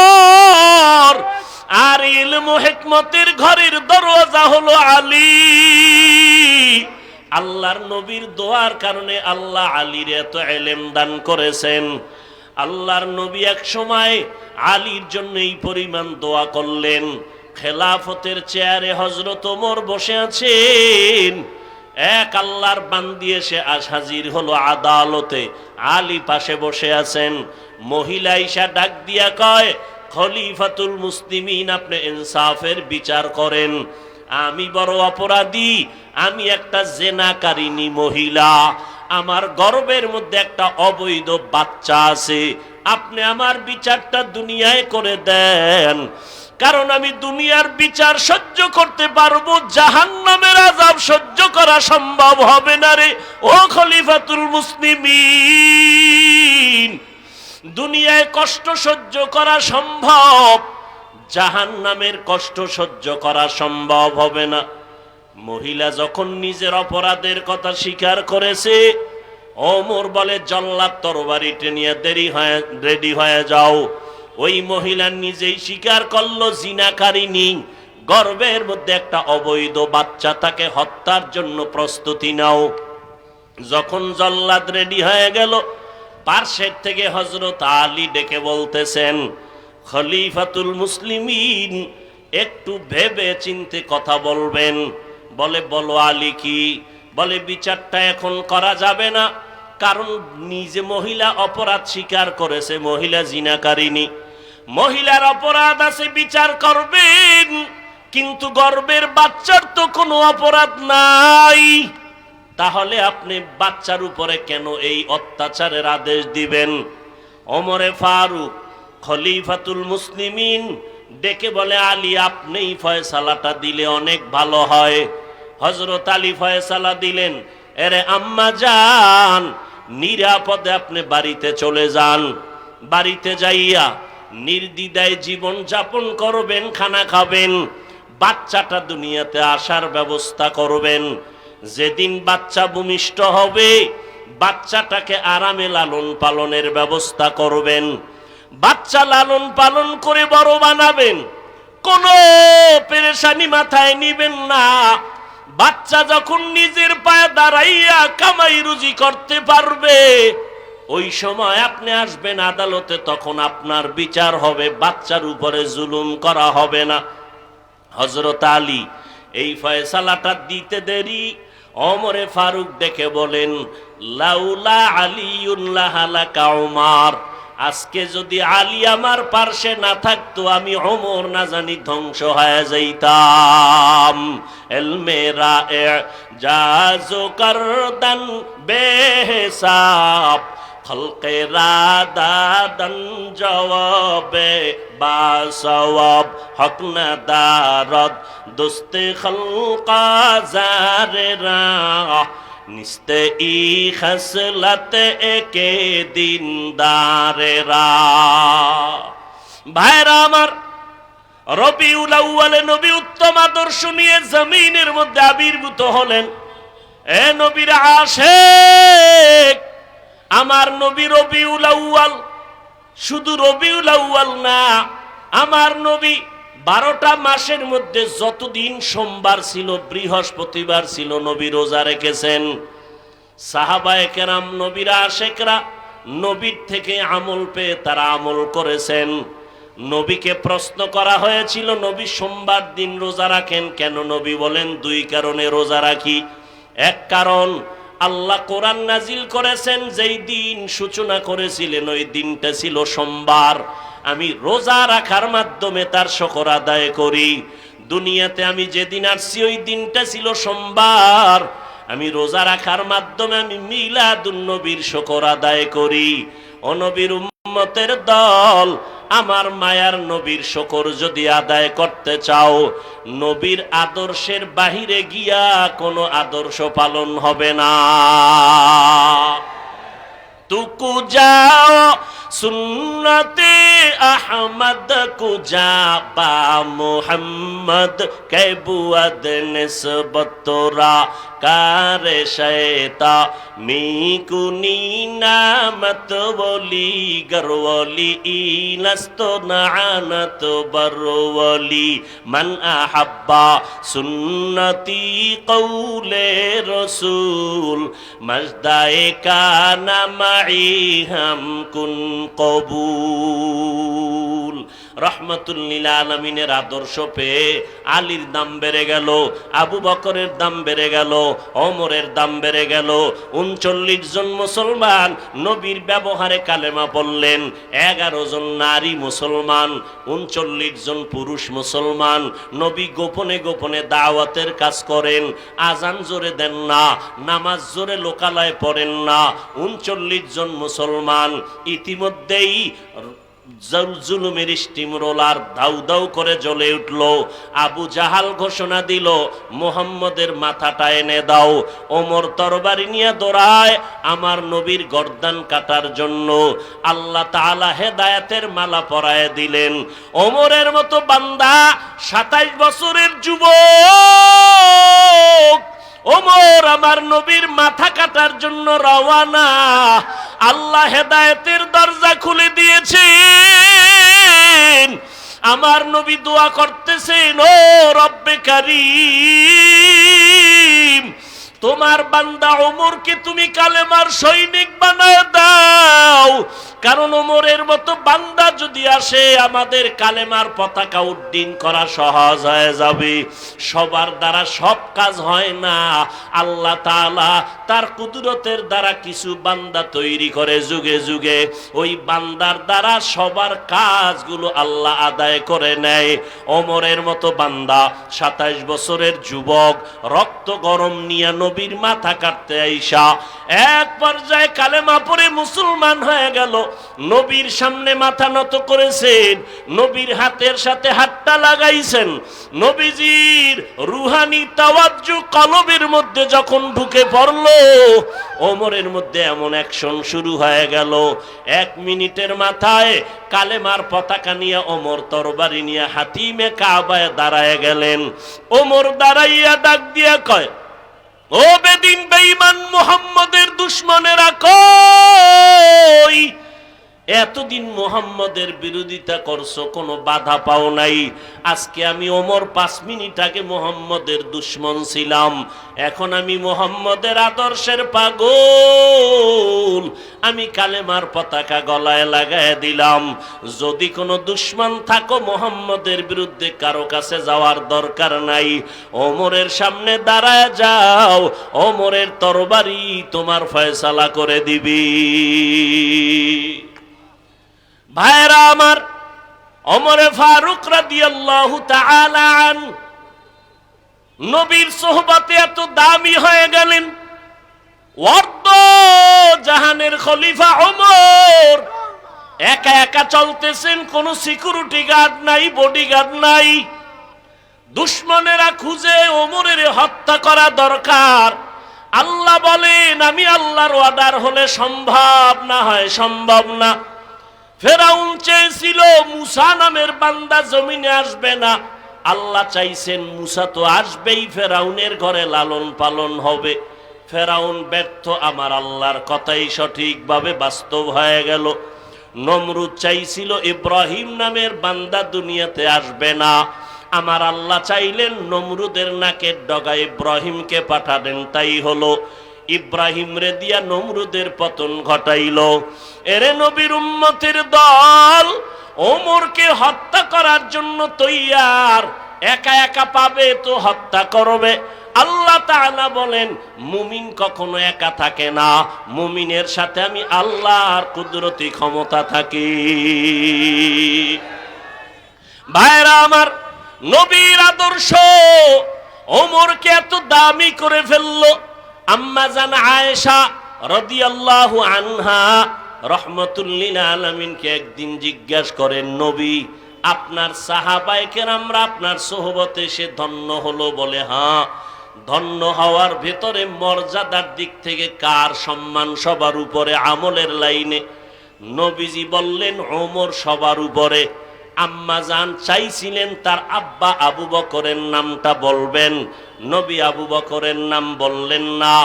আর ইলম ও হিকমতের ঘরের দরজা হলো আলী। আল্লাহর নবীর দোয়ার কারণে আল্লাহ আলীর এত ইলম দান করেছেন। আল্লাহর নবী এক সময় আলীর জন্য এই পরিমাণ দোয়া করলেন। খেলাফতের চেয়ারে হযরত ওমর বসে আছেন। এক আল্লাহর বান্দি এসে হাজির হলো আদালতে। আলী পাশে বসে আছেন। মহিলা ঈশা ডাক দিয়া কয় খলিফাতুল মুসলিমিন, আপনি ইনসাফের বিচার করেন। আমি বড় অপরাধী, আমি একটা জেনাকারিনী মহিলা, আমার গর্ভের মধ্যে একটা অবৈধ বাচ্চা আছে। আপনি আমার বিচারটা দুনিয়ায় করে দেন, কারণ আমি দুনিয়ার বিচার সহ্য করতে পারবো, জাহান্নামের আযাব সহ্য করা সম্ভব হবে না রে ও খলিফাতুল মুসলিমিন। দুনিয়ায় কষ্ট সহ্য করা সম্ভব, জাহান্নামের কষ্ট সহ্য করা সম্ভব হবে না। মহিলা যখন নিজের অপরাধের কথা স্বীকার করেছে, ওমর বলে জল্লাদ তরবারিতে নিয়ে রেডি হয়ে যাও। ওই মহিলা নিজেই স্বীকার করলো জিনাকারিনী, গর্ভের মধ্যে একটা অবৈধ বাচ্চা, তাকে হত্যার জন্য প্রস্তুতি নাও। যখন জল্লাদ রেডি হয়ে গেল, পার্শ্বের থেকে হযরত আলী ডেকে বলতেছেন খলিফাতুল মুসলিমিন, একটু ভেবে চিন্তে কথা বলবেন। বলে বলো আলী কি? বলে বিচারটা এখন করা যাবে না, কারণ নিজে মহিলা অপরাধ স্বীকার করেছে, মহিলা জিনাকারিনী, মহিলার অপরাধ আছে, বিচার করবেন, কিন্তু গর্ভের বাচ্চার তো কোনো অপরাধ নাই। তাহলে আপনি বাচ্চার উপরে কেন এই অত্যাচারের আদেশ দিবেন? ওমরে ফারুক খলিফাতুল মুসলিমিন ডেকে বলে, আলী আপনিই ফয়সালাটা দিলে অনেক ভালো হয়। হযরত আলী ফয়সালা দিলেন, এরে আম্মা যান, নিরাপদে আপনি বাড়িতে চলে যান। বাড়িতে যাইয়া নির্দ্বিধায় জীবন যাপন করবেন, খানা খাবেন, বাচ্চাটা দুনিয়াতে আসার ব্যবস্থা করবেন। যেদিন বাচ্চা ভূমিষ্ঠ হবে, বাচ্চাটাকে আরামে লালন পালনের ব্যবস্থা করবেন। বাচ্চা লালন পালন করে বড় বানাবেন, কোনো পেরেশানি মাথায় নিবেন না। বাচ্চা যখন নিজের পায়ে দাঁড়াইয়া কামাই রুজি করতে পারবে, ওই সময় আপনি আসবেন আদালতে, তখন আপনার বিচার হবে, বাচ্চার উপরে জুলুম করা হবে না। হযরত আলী এই ফয়সালাটা দিতে দেরি। ওমরে ফারুক দেখে বলেন, লাউলা আলিউল্লাহ হালাকা উমার, আজকে যদি আলী আমার পার্শ্বে না থাকতো, আমি ওমর না জানি ধ্বংস হয়ে যাইতাম। এলমেরা জাজো করদান বেহিসাব, খলকে রাদাদান জওয়াবে বাসওয়াব, হক না দারদ দোস্তে খলকা জারেরা, নিস্তে ই খসলতে একে দিনদারেরা। ভাইরা আমার, রবিউল আউয়ালে নবী উত্তম আদর্শ নিয়ে জমিনের মধ্যে আবির্ভূত হলেন। এ নবীর আশিক, আমার নবী রবিউল আউয়াল, শুধু রবিউল আউয়াল না, আমার নবী 12টা মাসের মধ্যে যতদিন সোমবার ছিল, বৃহস্পতিবার ছিল, নবী রোজা রেখেছেন। সাহাবায়ে কেরাম, নবীর আশিকরা, নবীর থেকে আমল পেয়ে তারা আমল করেছেন। নবীকে প্রশ্ন করা হয়েছিল, নবী সোমবার দিন রোজা রাখেন কেন? নবী বলেন, 2 কারণে রোজা রাখি। এক কারণ, আল্লাহ কোরআন নাজিল করেছেন, যেই দিন সূচনা করেছিলেন ওই দিনটা ছিল সোমবার, আমি রোজা রাখার মাধ্যমে তার শুকর আদায় করি। দুনিয়াতে আমি যেদিন আসছি ওই দিনটা ছিল সোমবার, আমি রোজা রাখার মাধ্যমে আমি মিলাদুন নবীর শুকর আদায় করি। ও নবীর উম্মতের দল, আমার মায়ার নবীর শুকর যদি আদায় করতে চাও, নবীর আদর্শের বাহিরে গিয়া কোনো আদর্শ পালন হবে না। তুকু যাও সুন্নতে আহমদ কুজা বা মুহাম্মদ কে বুয়াদ নিসবতরা কারে শয়তা মিকুনি নামত বলি গরওয়ালি ইনস্ত নানত বরওয়ালি মান আহাব্বা সুন্নতি কওলে রসুল মজদায়ে কানা মাই হাম কুন কবুল। রহমাতুল লিল আলামিনের আদর্শ পেয়ে আলীর দাম বেড়ে গেল, আবু বকরের দাম বেড়ে গেল, ওমরের দাম বেড়ে গেল। 39 জন মুসলমান নবীর ব্যবহারে কালেমা পড়লেন, 11 জন নারী মুসলমান, 39 জন পুরুষ মুসলমান। নবী গোপনে গোপনে দাওয়াতের কাজ করেন, আজান জোরে দেন না, নামাজ জোরে লোকালয়ে পড়েন না। 39 জন মুসলমান ইতিমধ্যেই জুলুমের স্টিম রোলার দাউ দাউ করে জ্বলে উঠল। আবু জাহাল ঘোষণা দিল, মুহাম্মদের মাথাটা এনে দাও। ওমর তরবারি নিয়ে দৌড়ায় আমার নবীর গর্দান কাটার জন্য। আল্লাহ তাআলা হেদায়েতের মালা পরায়ে দিলেন। ওমরের মতো বান্দা, 27 বছরের যুবক ওমর আমার নবীর মাথা কাটার জন্য রওয়ানা। আল্লাহ হেদায়েতের দরজা খুলে দিয়েছেন। আমার নবী দোয়া করতেছেন, ও রব্বে কারীম, তোমার বান্দা ওমরকে তুমি কালেমার সৈনিক বানায় দাও। কারণ ওমরের মতো বান্দা যদি আসে আমাদের কালেমার পতাকা উড্ডীন করা সহজ হয়ে যাবে। সবার দ্বারা সব কাজ হয় না, আল্লাহ তাআলা তার কুদরতের দ্বারা কিছু বান্দা তৈরি করে যুগে যুগে, ওই বান্দার দ্বারা সবার কাজগুলো আল্লাহ আদায় করে নেয়। ওমরের মতো বান্দা 27 বছরের যুবক রক্ত গরম নিয়ে নবীর মাথা কাটতে আইসা এক পর্যায়ে কালেমা পড়ে মুসলমান হয়ে গেল। নবীর সামনে মাথা নত করেছেন, নবীর হাতের সাথে হাতটা লাগাইছেন। নবীজির রুহানি তাওয়াজ্জু কলবের মধ্যে যখন ঢুকে পড়ল, ওমরের মধ্যে এমন অ্যাকশন শুরু হয়ে গেল। 1 মিনিটের মাথায় কালেমার পতাকা নিয়ে ওমর তরবারি নিয়ে হাতিমে কাবায় দাঁড়ায় গেলেন। ওমর দাঁড়াইয়া ডাক দিয়া কয়, ও বেদিন বেঈমান মুহাম্মদের দুশমনেরা কই? এতদিন মুহাম্মদের বিরোধিতা করছো, কোনো বাধা পাও নাই। আজকে আমি ওমর 5 মিনিট আগে মুহাম্মদের দুশমন ছিলাম, এখন আমি মুহাম্মদের আদর্শের পাগল। আমি কালেমার পতাকা গলায় লাগায় দিলাম। যদি কোনো দুশমন থাকো মুহাম্মদের বিরুদ্ধে, কারো কাছে যাওয়ার দরকার নাই, ওমরের সামনে দাঁড়ায় যাও, ওমরের তরবারি তোমার ফয়সালা করে দিবি। ভাইরা আমার, ওমরে ফারুক রাদিয়াল্লাহু তাআলা আন নবীর সোহবতে এত দামি হয়ে গেলেন। অর্ধ জাহানের খলিফা ওমর একা একা চলতেছেন, কোনো সিকিউরিটি গার্ড নাই, বডিগার্ড নাই। দুশমনেরা খুঁজে ওমরের হত্যা করা দরকার। আল্লাহ বলেন, আমি আল্লাহর অর্ডার হলে সম্ভব, না হয় সম্ভব না। ফেরাউন চেয়েছিল মুসা নামের বান্দা জমিনে আসবে না, আল্লাহ চাইছেন মুসা তো আসবেই, ফেরাউনের ঘরে লালন পালন হবে। ফেরাউন ব্যর্থ, আমার আল্লাহর কথাই সঠিকভাবে বাস্তব হয়ে গেল। নমরুদ চাইছিল ইব্রাহিম নামের বান্দা দুনিয়াতে আসবে না, আমার আল্লাহ চাইলেন নমরুদের নাকের ডগায় ইব্রাহিমকে পাঠালেন, তাই হলো। ইব্রাহিম রে দিয়া নমরুদের পতন ঘটাইল। এরে নবীর উম্মতের দল ওমরকে হত্যা করার জন্য তৈয়ার, একা একা পাবে তো হত্যা করবে। আল্লাহ তাআলা বলেন, মুমিন কখনো একা থাকে না, মুমিনের সাথে আমি আল্লাহর কুদরতি ক্ষমতা থাকি। ভাইরা আমার, নবীর আদর্শ ওমরকে এত দামি করে ফেললো। আম্মা জান আয়েশা রাদিয়াল্লাহু আনহা রাহমাতুল লিল আলামিনকে একদিন জিজ্ঞাসা করেন, নবী আপনার সাহাবায়ে কেরামরা আপনার সোহবতে সে ধন্য হলো? বলে হ্যাঁ। ধন্য হওয়ার ভেতরে মর্যাদার দিক থেকে কার সম্মান সবার উপরে? আমলের লাইনে। নবীজি বললেন ওমর সবার উপরে। আম্মা জান চাইছিলেন তার আব্বা আবু বকরের নামটা বলবেন, নবী আবু বকরের নাম বললেন না,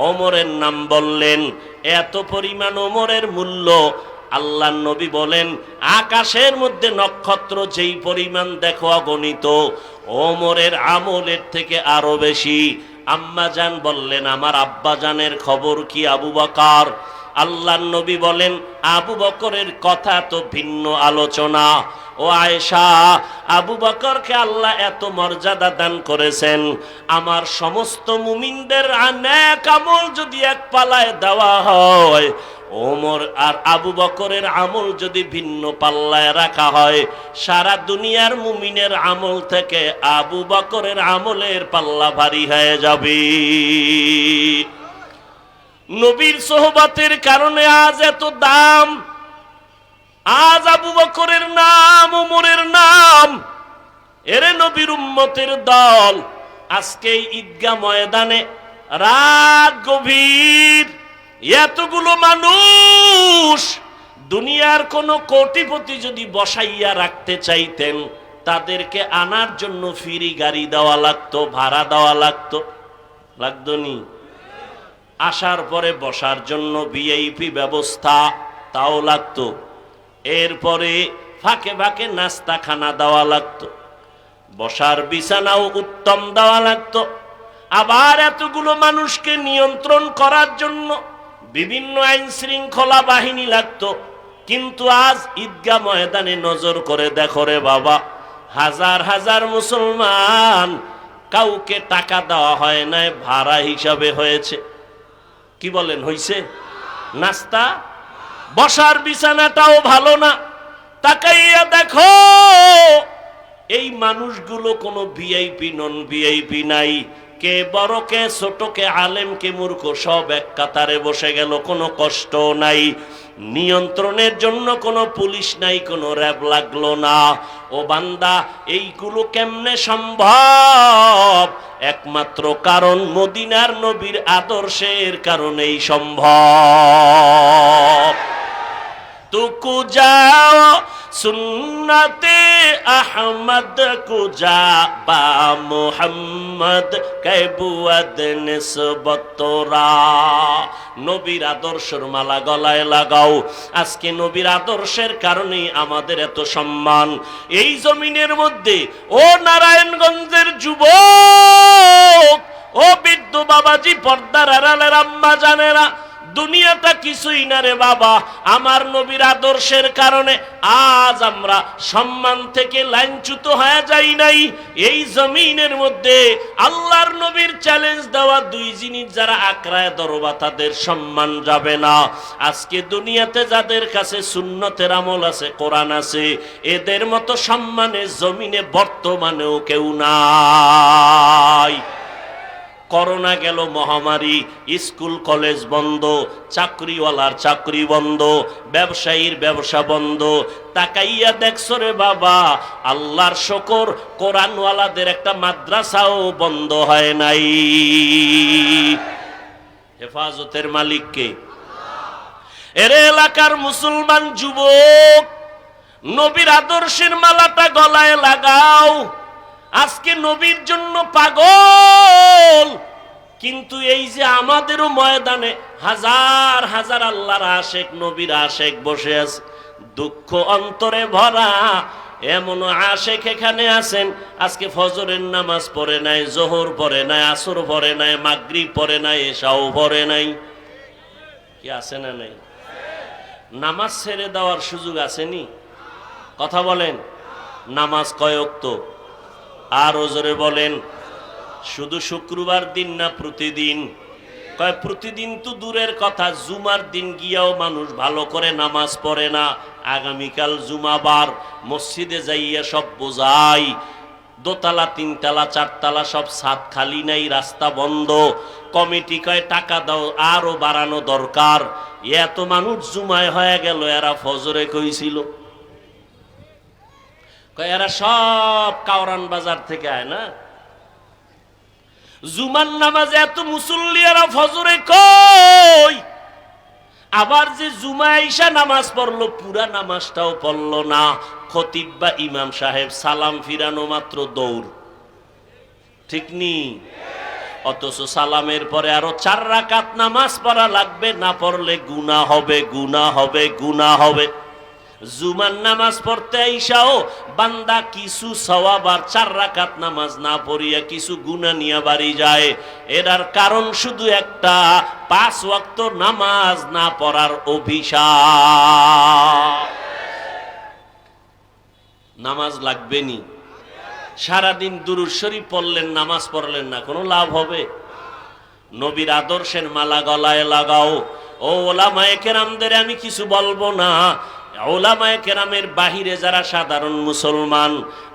ওমরের নাম বললেন। এত পরিমাণ ওমরের মূল্য, আল্লাহর নবী বলেন আকাশের মধ্যে নক্ষত্র যেই পরিমাণ দেখো অগণিত, ওমরের আমলের থেকে আরো বেশি। আম্মা জান বললেন আমার আব্বা জানের খবর কি আবু বকর? আল্লাহর নবী বলেন আবু বকরের কথা তো ভিন্ন আলোচনা। ও আয়েশা, আবু বকরকে আল্লাহ এত মর্যাদা দান করেছেন, আমার সমস্ত মুমিনদের নেক আমল যদি এক পাল্লায় দেওয়া হয়, ওমর আর আবু বকরের আমল যদি ভিন্ন পাল্লায় রাখা হয়, সারা দুনিয়ার মুমিনের আমল থেকে আবু বকরের আমলের পাল্লা ভারী হয়ে যাবে। নবীর সোহবতের কারণে আজ এত দাম। আজ আবু বকরের নাম, ওমরের নাম। এরে নবীর উম্মতের দল, আজকে ঈদগাহ ময়দানে রাত গভীর, এতগুলো মানুষ, দুনিয়ার কোন কোটিপতি যদি বসাইয়া রাখতে চাইতেন, তাদেরকে আনার জন্য ফ্রি গাড়ি দেওয়া লাগতো, ভাড়া দেওয়া লাগতো, লাগতো নি? আসার পরে বসার জন্য ভিআইপি ব্যবস্থা, তাও লাগতো। এরপরে ফাঁকে ফাঁকে নাস্তা খানা দেওয়া লাগতো, বসার বিছানাও উত্তম দেওয়া লাগতো। আবার এতগুলো মানুষকে নিয়ন্ত্রণ করার জন্য বিভিন্ন আইন শৃঙ্খলা বাহিনী লাগতো। কিন্তু আজ ঈদগাহ ময়দানে নজর করে দেখো রে বাবা, হাজার হাজার মুসলমান, কাউকে টাকা দেওয়া হয় নাই, ভাড়া হিসাবে হয়েছে। কি বলেন, হইছে? নাস্তা, বসার বিছানাটাও ভালো না। তাকাইয়া দেখো এই মানুষগুলো কোনো ভিআইপি নন ভিআইপি নাই, কে বড় কে ছোট, কে আলেম কে মূর্খ, সব এক কাতারে বসে গেল, কোনো কষ্ট নাই। নিয়ন্ত্রণের জন্য কোনো পুলিশ নাই, কোনো র্যাব লাগলো না। ও বান্দা, এইগুলো কেমনে সম্ভব? একমাত্র কারণ মদিনার নবীর আদর্শের কারণেই সম্ভব। তুকু যাও সুন্নতে আহমদ কুজা বা মুহাম্মদ কাইবুয়াদ নিসবতরা। নবীর আদর্শের মালা গলায় লাগাও। আজকে নবীর আদর্শের কারণেই আমাদের এত সম্মান এই জমিনের মধ্যে। ও নারায়ণগঞ্জের যুবক, ও বৃদ্ধ বাবাজি, পর্দার আড়ালের আম্মা জানেরা, দুনিয়াটা কিছুই না রে বাবা, আমার নবীর আদর্শের কারণে আজ আমরা সম্মান থেকে লাঞ্ছিত হয়ে যাই নাই। এই জমিনের মধ্যে আল্লাহর নবীর চ্যালেঞ্জ দেওয়া দুই জিনিস যারা আঁকড়ায় ধরবা তাদের সম্মান যাবে না। আজকে দুনিয়াতে যাদের কাছে সুন্নতের আমল আছে, কোরআন আছে, এদের মতো সম্মানের জমিনে বর্তমানেও কেউ নাই। করোনা গেল, মহামারী, স্কুল কলেজ বন্ধ, চাকরিওয়ালার চাকরি বন্ধ, ব্যবসায়ীর ব্যবসা বন্ধ। তাকাইয়া দেখছো রে বাবা, আল্লাহর শুকর, কোরআনওয়ালাদের একটা মাদ্রাসাও বন্ধ হয় নাই। হেফাজতের মালিক কে? এর এলাকার মুসলমান যুবক, নবীর আদর্শের মালাটা গলায় লাগাও। আজকে নবীর জন্য পাগল, কিন্তু এই যে আমাদেরও ময়দানে হাজার হাজার আল্লাহর আশেক, নবীর আশেক বসে আছে, দুঃখ অন্তরে ভরা। এমন আশেক এখানে আছেন, আজকে ফজরের নামাজ পড়ে নাই, জোহর পড়ে নাই, আসর পড়ে নাই, মাগরিব পড়ে নাই, এশাও পড়ে নাই। কি আছে না নাই? নামাজ ছেড়ে দেওয়ার সুযোগ আসেনি? কথা বলেন। নামাজ কয় ওয়াক্ত? আর ওজরে বলেন, শুধু শুক্রবার দিন না প্রতিদিন? কয় প্রতিদিন তো দূরের কথা, জুমার দিন গিয়াও মানুষ ভালো করে নামাজ পড়ে না। আগামীকাল জুমাবার, মসজিদে যাইয়া সব বোঝাই, দোতলা তিনতলা চারতলা সব ছাদ খালি নাই, রাস্তা বন্ধ। কমিটি কয় টাকা দাও, আরো বাড়ানো দরকার। এত মানুষ জুমায় হয়ে গেল, এরা ফজরে কইছিল? এরা সব কাওরান বাজার থেকে আয় না। জুমার নামাজে এত মুসল্লি, এরা ফজরে কই? আবার যে জুমা ঈশা নামাজ পড়লো, পুরা নামাজটাও পড়লো না। খতিব বা ইমাম সাহেব সালাম ফিরানো মাত্র দৌড়, ঠিক নি? অথচ সালামের পরে আরো 4 রাকাত নামাজ পড়া লাগবে, না পড়লে গুনাহ হবে, গুনাহ হবে, গুনাহ হবে। জুমার নামাজ পড়তে আইসাও বান্দা কিছু সওয়াব আর 4 রাকাত নামাজ না পড়িয়া কিছু গুনাহ নিয়ে বাড়ি যায়। এর কারণ শুধু একটা, 5 ওয়াক্ত নামাজ না পড়ার অভিশাপ। নামাজ লাগবে নি? সারাদিন দুরূদ শরীফ পড়লেন, নামাজ পড়লেন না, কোনো লাভ হবে? নবীর আদর্শের মালা গলায় লাগাও। ও ওলামায়ে কেরামদের আমি কিছু বলবো না, ওলামায়ে কেরামের বাহিরে যারা সাধারণ মুসলমান,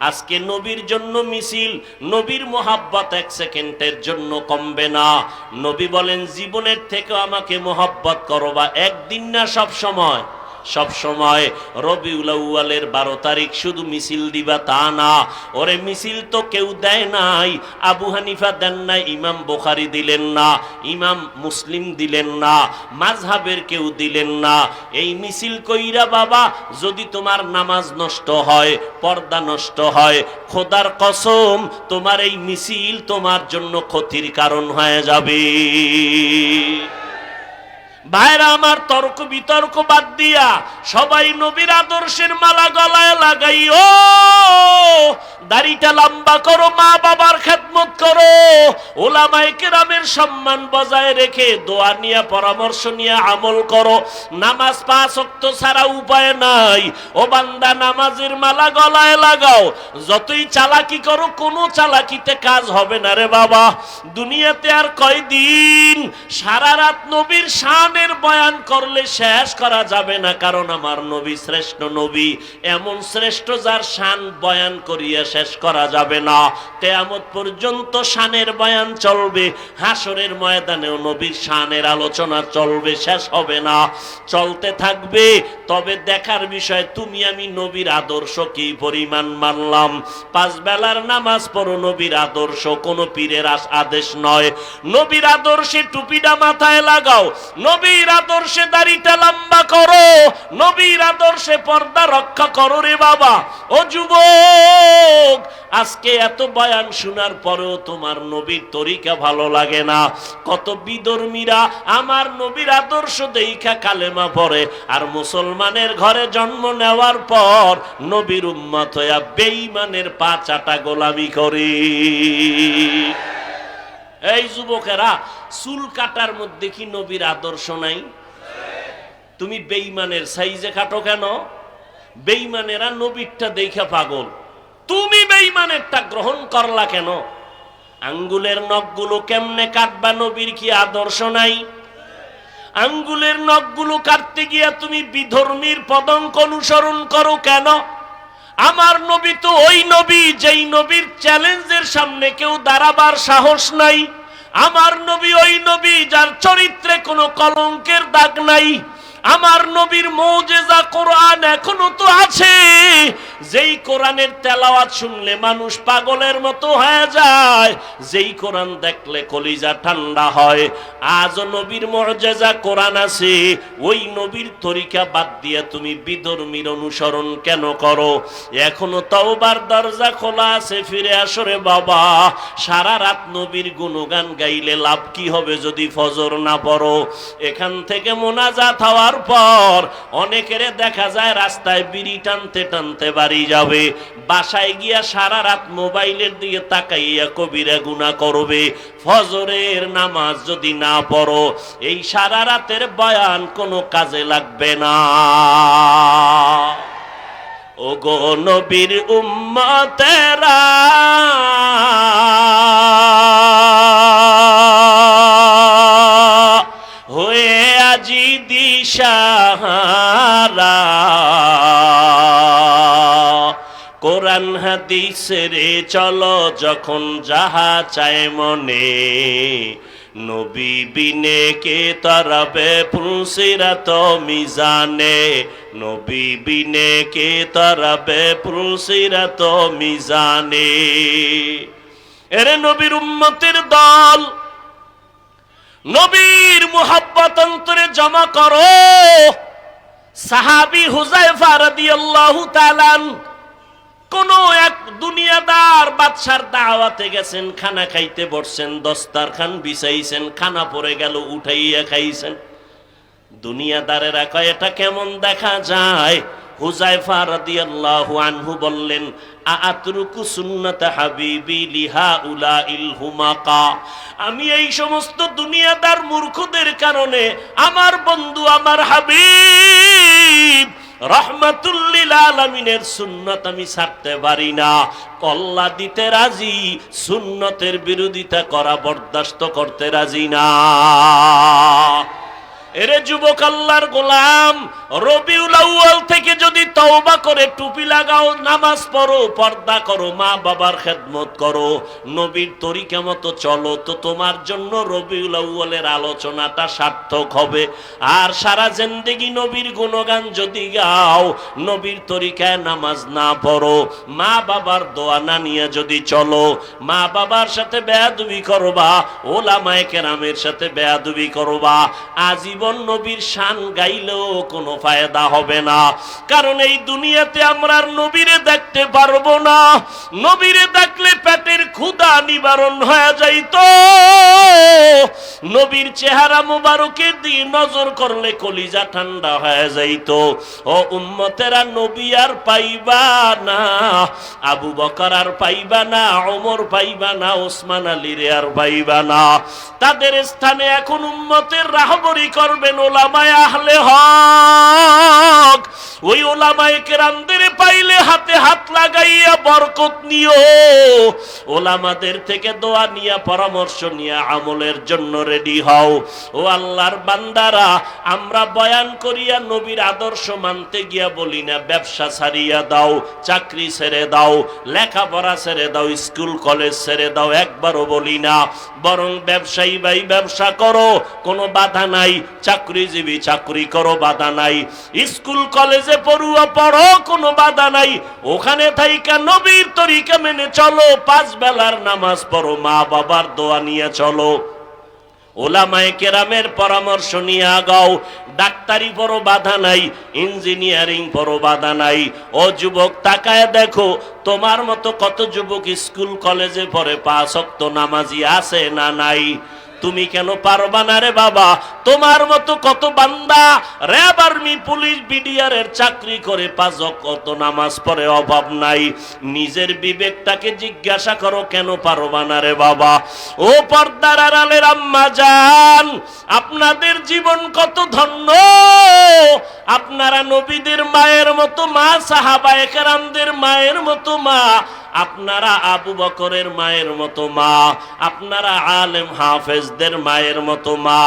আজকে নবীর জন্য মিছিল, নবীর মোহাব্বত 1 সেকেন্ডের জন্য কমবে না। নবী বলেন, জীবনের থেকে আমাকে মোহাব্বত করবা, একদিন না সব সময়। সব সময়। রবিউল আউয়ালের 12 তারিখ শুধু মিছিল দিবা তা না, ওরে মিছিল তো কেউ দেয় নাই। আবু হানিফা দেন নাই, ইমাম বুখারী দিলেন না, ইমাম মুসলিম দিলেন না, মাযহাবের কেউ দিলেন না। এই মিছিল কইরা বাবা, যদি তোমার নামাজ নষ্ট হয়, পর্দা নষ্ট হয়, খোদার কসম তোমার এই মিছিল তোমার জন্য ক্ষতির কারণ হয়ে যাবে। ভাইরা আমার, তর্ক বিতর্ক বাদ দিয়া সবাই নবীর আদর্শের মালা গলায় লাগাইও, দাড়িটা লম্বা করো, মা বাবার খেদমত করো, ওলামায়ে কেরামের সম্মান বজায় রেখে দোয়া নিয়ে পরামর্শ নিয়ে আমল করো। নামাজ 5 ওয়াক্ত ছাড়া উপায় নাই। ও বান্দা, নামাজের মালা গলায় লাগাও। যতই চালাকি করো, কোনো চালাকিতে কাজ হবে না রে বাবা। দুনিয়াতে আর কয়দিন? সারা রাত নবীর শানের বয়ান করলে শেষ করা যাবে না, কারণ আমার নবী শ্রেষ্ঠ নবী, এমন শ্রেষ্ঠ যার শান বয়ান করিয়া শেষ করা যাবে না। কিয়ামত পর্যন্ত শানের বয়ান চলবে, হাসরের ময়দানেও নবীর শানের আলোচনা চলবে, শেষ হবে না, চলতে থাকবে। তবে দেখার বিষয় তুমি আমি নবীর আদর্শ কি পরিমাণ মানলাম। 5 বেলার নামাজ পড়ো, নবীর আদর্শ, কোনো পীরের আদেশ নয়। নবীর আদর্শে টুপিটা মাথায় লাগাও, নবীর আদর্শে দাড়িটা লম্বা করো, নবীর আদর্শে পর্দা রক্ষা করো রে বাবা। ও যুবক, আজকে এত বয়ান শোনার পরেও তোমার নবীর তরিকা ভালো লাগে না। কত বিধর্মীরা আমার নবীর আদর্শ দেইখা কালেমা পড়ে, আর মুসলমানের ঘরে জন্ম নেওয়ার পর নবীর উম্মত হইয়া বেঈমানের পা চাটা গোলামি করে। এই যুবকেরা, চুল কাটার মধ্যে কি নবীর আদর্শ নাই? তুমি বেঈমানের সাইজে কাটো কেন? বেঈমানেরা নবীরটা দেখা পাগল, তুমি বেঈমানেরটা গ্রহণ করলা কেন? আঙ্গুলের নখগুলো কেমনে কাটবা? নবীর কি আদর্শ নাই? আঙ্গুলের নখগুলো কাটতে গিয়া তুমি বিধর্মীর পদঙ্ক অনুসরণ করো কেন? আমার নবী তো ওই নবী যেই নবীর চ্যালেঞ্জের সামনে কেউ দাঁড়াবার সাহস নাই। আমার নবী ওই নবী যার চরিত্রে কোনো কলঙ্কের দাগ নাই। আমার নবীর মুজিজা কোরআন এখনো তো আছে, যেই কোরআনের তেলাওয়াত শুনলে মানুষ পাগলের মতো হয়ে যায়, যেই কোরআন দেখলে কলিজা ঠান্ডা হয়। আজ নবীর মুজিজা কোরআন আছে, ওই নবীর তরিকা বাদ দিয়ে তুমি বিধর্মীর অনুসরণ কেন করো? এখনো তওবার দরজা খোলা আছে, ফিরে আসো রে বাবা। সারা রাত নবীর গুণগান গাইলে লাভ কি হবে যদি ফজর না পড়ো? এখান থেকে মোনাজাত হওয়ার পর অনেকেরে দেখা যায় রাস্তায় বিড়ি টানতে টানতে বাড়ি যাবে, বাসায় গিয়া সারা রাত মোবাইলের দিকে তাকাইয়া কবিরা গুনাহ করবে। ফজরের নামাজ যদি না পড়ো, এই সারা রাতের বয়ান কোনো কাজে লাগবে না। ওগো নবীর উম্মতেরা, হয়ে আজি দিশাহারা, কোরআন হাদিসের চলো যখন যাহা চায় মনে, নবী বিনে কে তরবে ফুলসিরাত মিজানে, নবী বিনে কে তরবে ফুলসিরাত মিজানে। এরে নবীর উম্মতের দল, নবীর মুহাব্বত অন্তরে জমা করো। সাহাবী হুযায়ফা রাদিয়াল্লাহু তাআলা কোন এক দুনিয়াদার বাদশার দাওয়াতে গেছেন, খানা খাইতে বসছেন, দস্তারখান বিছাইছেন, খানা পড়ে গেল, উঠাইয়া খাইছেন। দুনিয়াদারেরা কয় এটা কেমন দেখা যায়? হুযায়ফা রাদিয়াল্লাহু আনহু বললেন, আতরুকু সুন্নাত হাবিবি লিহাউলাইল হুমাকা, আমি এই সমস্ত দুনিয়াদার মূর্খদের কারণে আমার বন্ধু আমার হাবিব রহমাতুল লিল আলামিনের সুন্নাত আমি ছাড়তে পারি না। কল্লা দিতে রাজি, সুন্নতের বিরোধিতা করা বরদাস্ত করতে রাজি না। এরে যুবক আল্লাহর গোলাম, রবিউল আউয়াল থেকে যদি তওবা করে টুপি লাগাও, নামাজ পড়ো, পর্দা করো, মা বাবার খেদমত করো, নবীর তরিকা মতো চলো, তো তোমার জন্য রবিউল আউয়ালের আলোচনাটা সার্থক হবে। আর সারা জিন্দেগি নবীর গুণগান যদি গাও, নবীর তরিকায় নামাজ না পড়ো, মা বাবার দোয়া না নিয়ে যদি চলো, মা বাবার সাথে বেয়াদবি করবা, ওলামায়ে কেরামের সাথে বেয়াদবি করবা, আজীবন নবীর শান গাইলেও কোনো ফায়দা হবে না। কারণ এই দুনিয়াতে আমরা আর নবীরে দেখতে পারবো না। নবীরে দেখলে পেটের ক্ষুধা নিবারণ হয়ে যাইতো, নবীর চেহারা মুবারকের দিকে নজর করলে কলিজা ঠান্ডা হয়ে যাইত। ও উম্মতেরা, নবী আর পাইবা না, আবু বকর আর পাইবা না, ওমর পাইবা না, ওসমান আলীর আর পাইবা না। তাদের স্থানে এখন উম্মতের রাহবরি করবেন উলামায়ে আহলে হক। ওই উলামায়ে কেরামদের পাইলে হাতে হাত লাগাইয়া বরকত নিও। উলামাদের থেকে দোয়া নিয়া, পরামর্শ নিয়া আমলের জন্য রেডি হও। ও আল্লাহর বান্দারা, আমরা বয়ান করিয়া নবীর আদর্শ মানতে গিয়া বলি না ব্যবসা ছাড়িয়া দাও, চাকরি ছেড়ে দাও, লেখাপড়া ছেড়ে দাও, স্কুল কলেজ ছেড়ে দাও, একবারও বলি না। বরং ব্যবসায়ী ভাই ব্যবসা করো, কোনো বাধা নাই। চাকরিজীবী চাকরি করো, বাধা নাই। স্কুল কলেজে পড়ুয়া পড়ো, কোনো বাধা নাই। ওখানে থাইকা নবীর তরিকা মেনে চলো, 5 বেলার নামাজ পড়ো, মা বাবার দোয়া নিয়ে চলো, ওলামায়ে কেরামের পরামর্শ নিয়ে আগাও। ডাক্তারি পড়ো, বাধা নাই। ইঞ্জিনিয়ারিং পড়ো, বাধা নাই। ও যুবক, তাকায় দেখো তোমার মতো কত যুবক স্কুল কলেজে পড়ে, 5 ওয়াক্ত নামাজি আছে না নাই? তুমি কেন পারবা না রে বাবা? তোমার মতো কত বান্দা র্যাব, আর্মি, পুলিশ, বিডিআর এর চাকরি করে 5 ওয়াক্ত নামাজ পড়ে, অভাব নাই। নিজের বিবেকটাকে জিজ্ঞাসা করো, কেন পারবা না রে বাবা? ও পর্দার আড়ালের আম্মা জান, আপনাদের জীবন কত ধন্য। আপনারা নবীদের মায়ের মতো মা, সাহাবায়ে কেরামদের মায়ের মতো মা, আপনারা আবু বকরের মায়ের মতো মা, আপনারা আলেম হাফেজদের মায়ের মতো মা,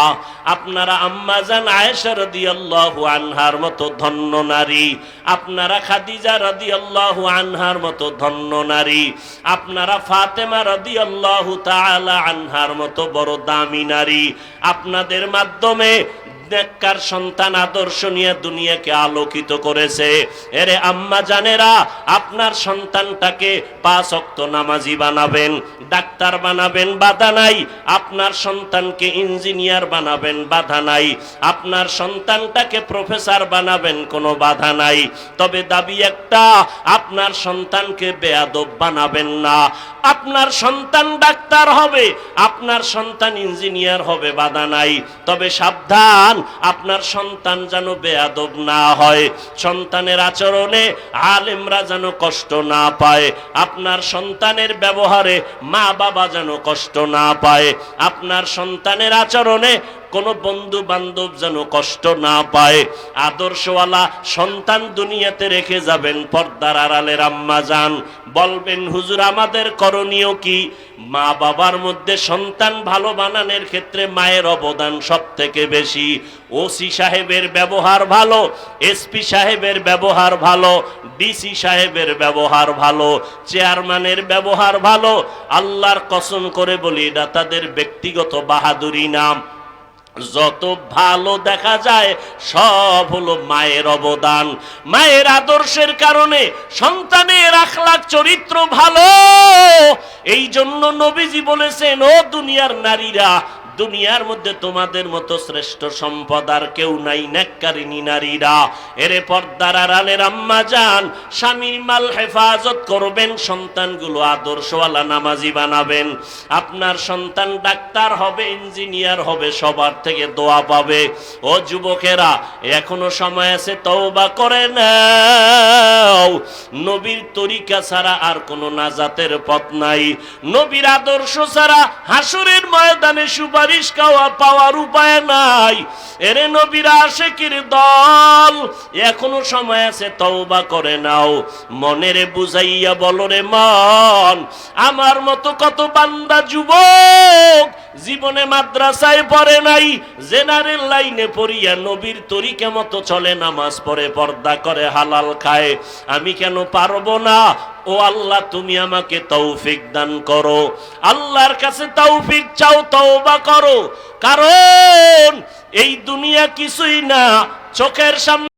আপনারা আম্মা জান আয়েশা রাদিয়াল্লাহু আনহার মতো ধন্য নারী, আপনারা খাদিজা রাদিয়াল্লাহু আনহার মতো ধন্য নারী, আপনারা ফাতেমা রাদিয়াল্লাহু তাআলা আনহার মতো বড় দামি নারী। আপনাদের মাধ্যমে নেককার সন্তান আদর্শ নিয়ে দুনিয়াকে আলোকিত করেছে। এরে আম্মা জানেরা, আপনার সন্তানটাকে 5 ওয়াক্ত নামাজি বানাবেন, ডাক্তার বানাবেন, বাধা নাই। আপনার সন্তানকে ইঞ্জিনিয়ার বানাবেন, বাধা নাই। আপনার সন্তানটাকে প্রফেসর বানাবেন, কোনো বাধা নাই। তবে দাবি একটা, আপনার সন্তানকে বেয়াদব বানাবেন না। আপনার সন্তান ডাক্তার হবে, আপনার সন্তান ইঞ্জিনিয়ার হবে, বাধা নাই। তবে সাবধান, আপনার সন্তান যেন বেয়াদব না হয়, সন্তানের আচরণে আলেমরা যেন কষ্ট না পায়, আপনার সন্তানের ব্যবহারে মা বাবা যেন কষ্ট না পায়, আপনার সন্তানের আচরণে কোন বন্ধু বান্ধব যেন কষ্ট না পায়। আদর্শওয়ালা সন্তান দুনিয়াতে রেখে যাবেন। পর্দার আড়ালের আম্মা জান বলবেন, হুজুর আমাদের করণীয় কি? মা বাবার মধ্যে সন্তান ভালো বানানোর ক্ষেত্রে মায়ের অবদান সব থেকে বেশি। ওসি সাহেবের ব্যবহার ভালো, এসপি সাহেবের ব্যবহার ভালো, ডিসি সাহেবের ব্যবহার ভালো, চেয়ারম্যানের ব্যবহার ভালো। আল্লাহর কসম করে বলি, এটা তাদের ব্যক্তিগত বাহাদুরি নাম। যত ভালো দেখা যায় সব হলো মায়ের অবদান। মায়ের আদর্শের কারণে সন্তানের আখলাক চরিত্র ভালো। এই জন্য নবীজি বলেছেন, ও দুনিয়ার নারীরা, দুনিয়ার মধ্যে তোমাদের মতো শ্রেষ্ঠ সম্পদ আর কেউ নাই, নেককারিনী নারীরা। এরে পর্দার আড়ালের আম্মা জান, স্বামীর মাল হেফাজত করবেন, সন্তানগুলো আদর্শওয়ালা নামাজি বানাবেন। আপনার সন্তান ডাক্তার হবে, ইঞ্জিনিয়ার হবে, সবার থেকে দোয়া পাবে। ও যুবকেরা, এখনো সময় আছে, তওবা করে নাও। নবীর তরিকা ছাড়া আর কোনো নাজাতের পথ নাই। নবীর আদর্শ ছাড়া হাসরের ময়দানে সুবহান পাওয়ার উপায় নাই। এরে নবীর আশিকির দল, এখনো সময় আছে, তওবা করে নাও। মনেরে বুঝাইয়া বলো, রে মন, আমার মতো কত বান্দা যুবক জীবনে মাদ্রাসায় পড়ে নাই, জেনারেল লাইনে পড়িয়া নবীর তরিকা মতো চলে, নামাজ পড়ে, পর্দা করে, হালাল খায়। আমি কেন পারবো না? ও আল্লাহ, তুমি আমাকে তৌফিক দান করো। আল্লাহর কাছে তৌফিক চাও, তওবা করো। কারণ এই দুনিয়া কিছুই না, চোখের সামনে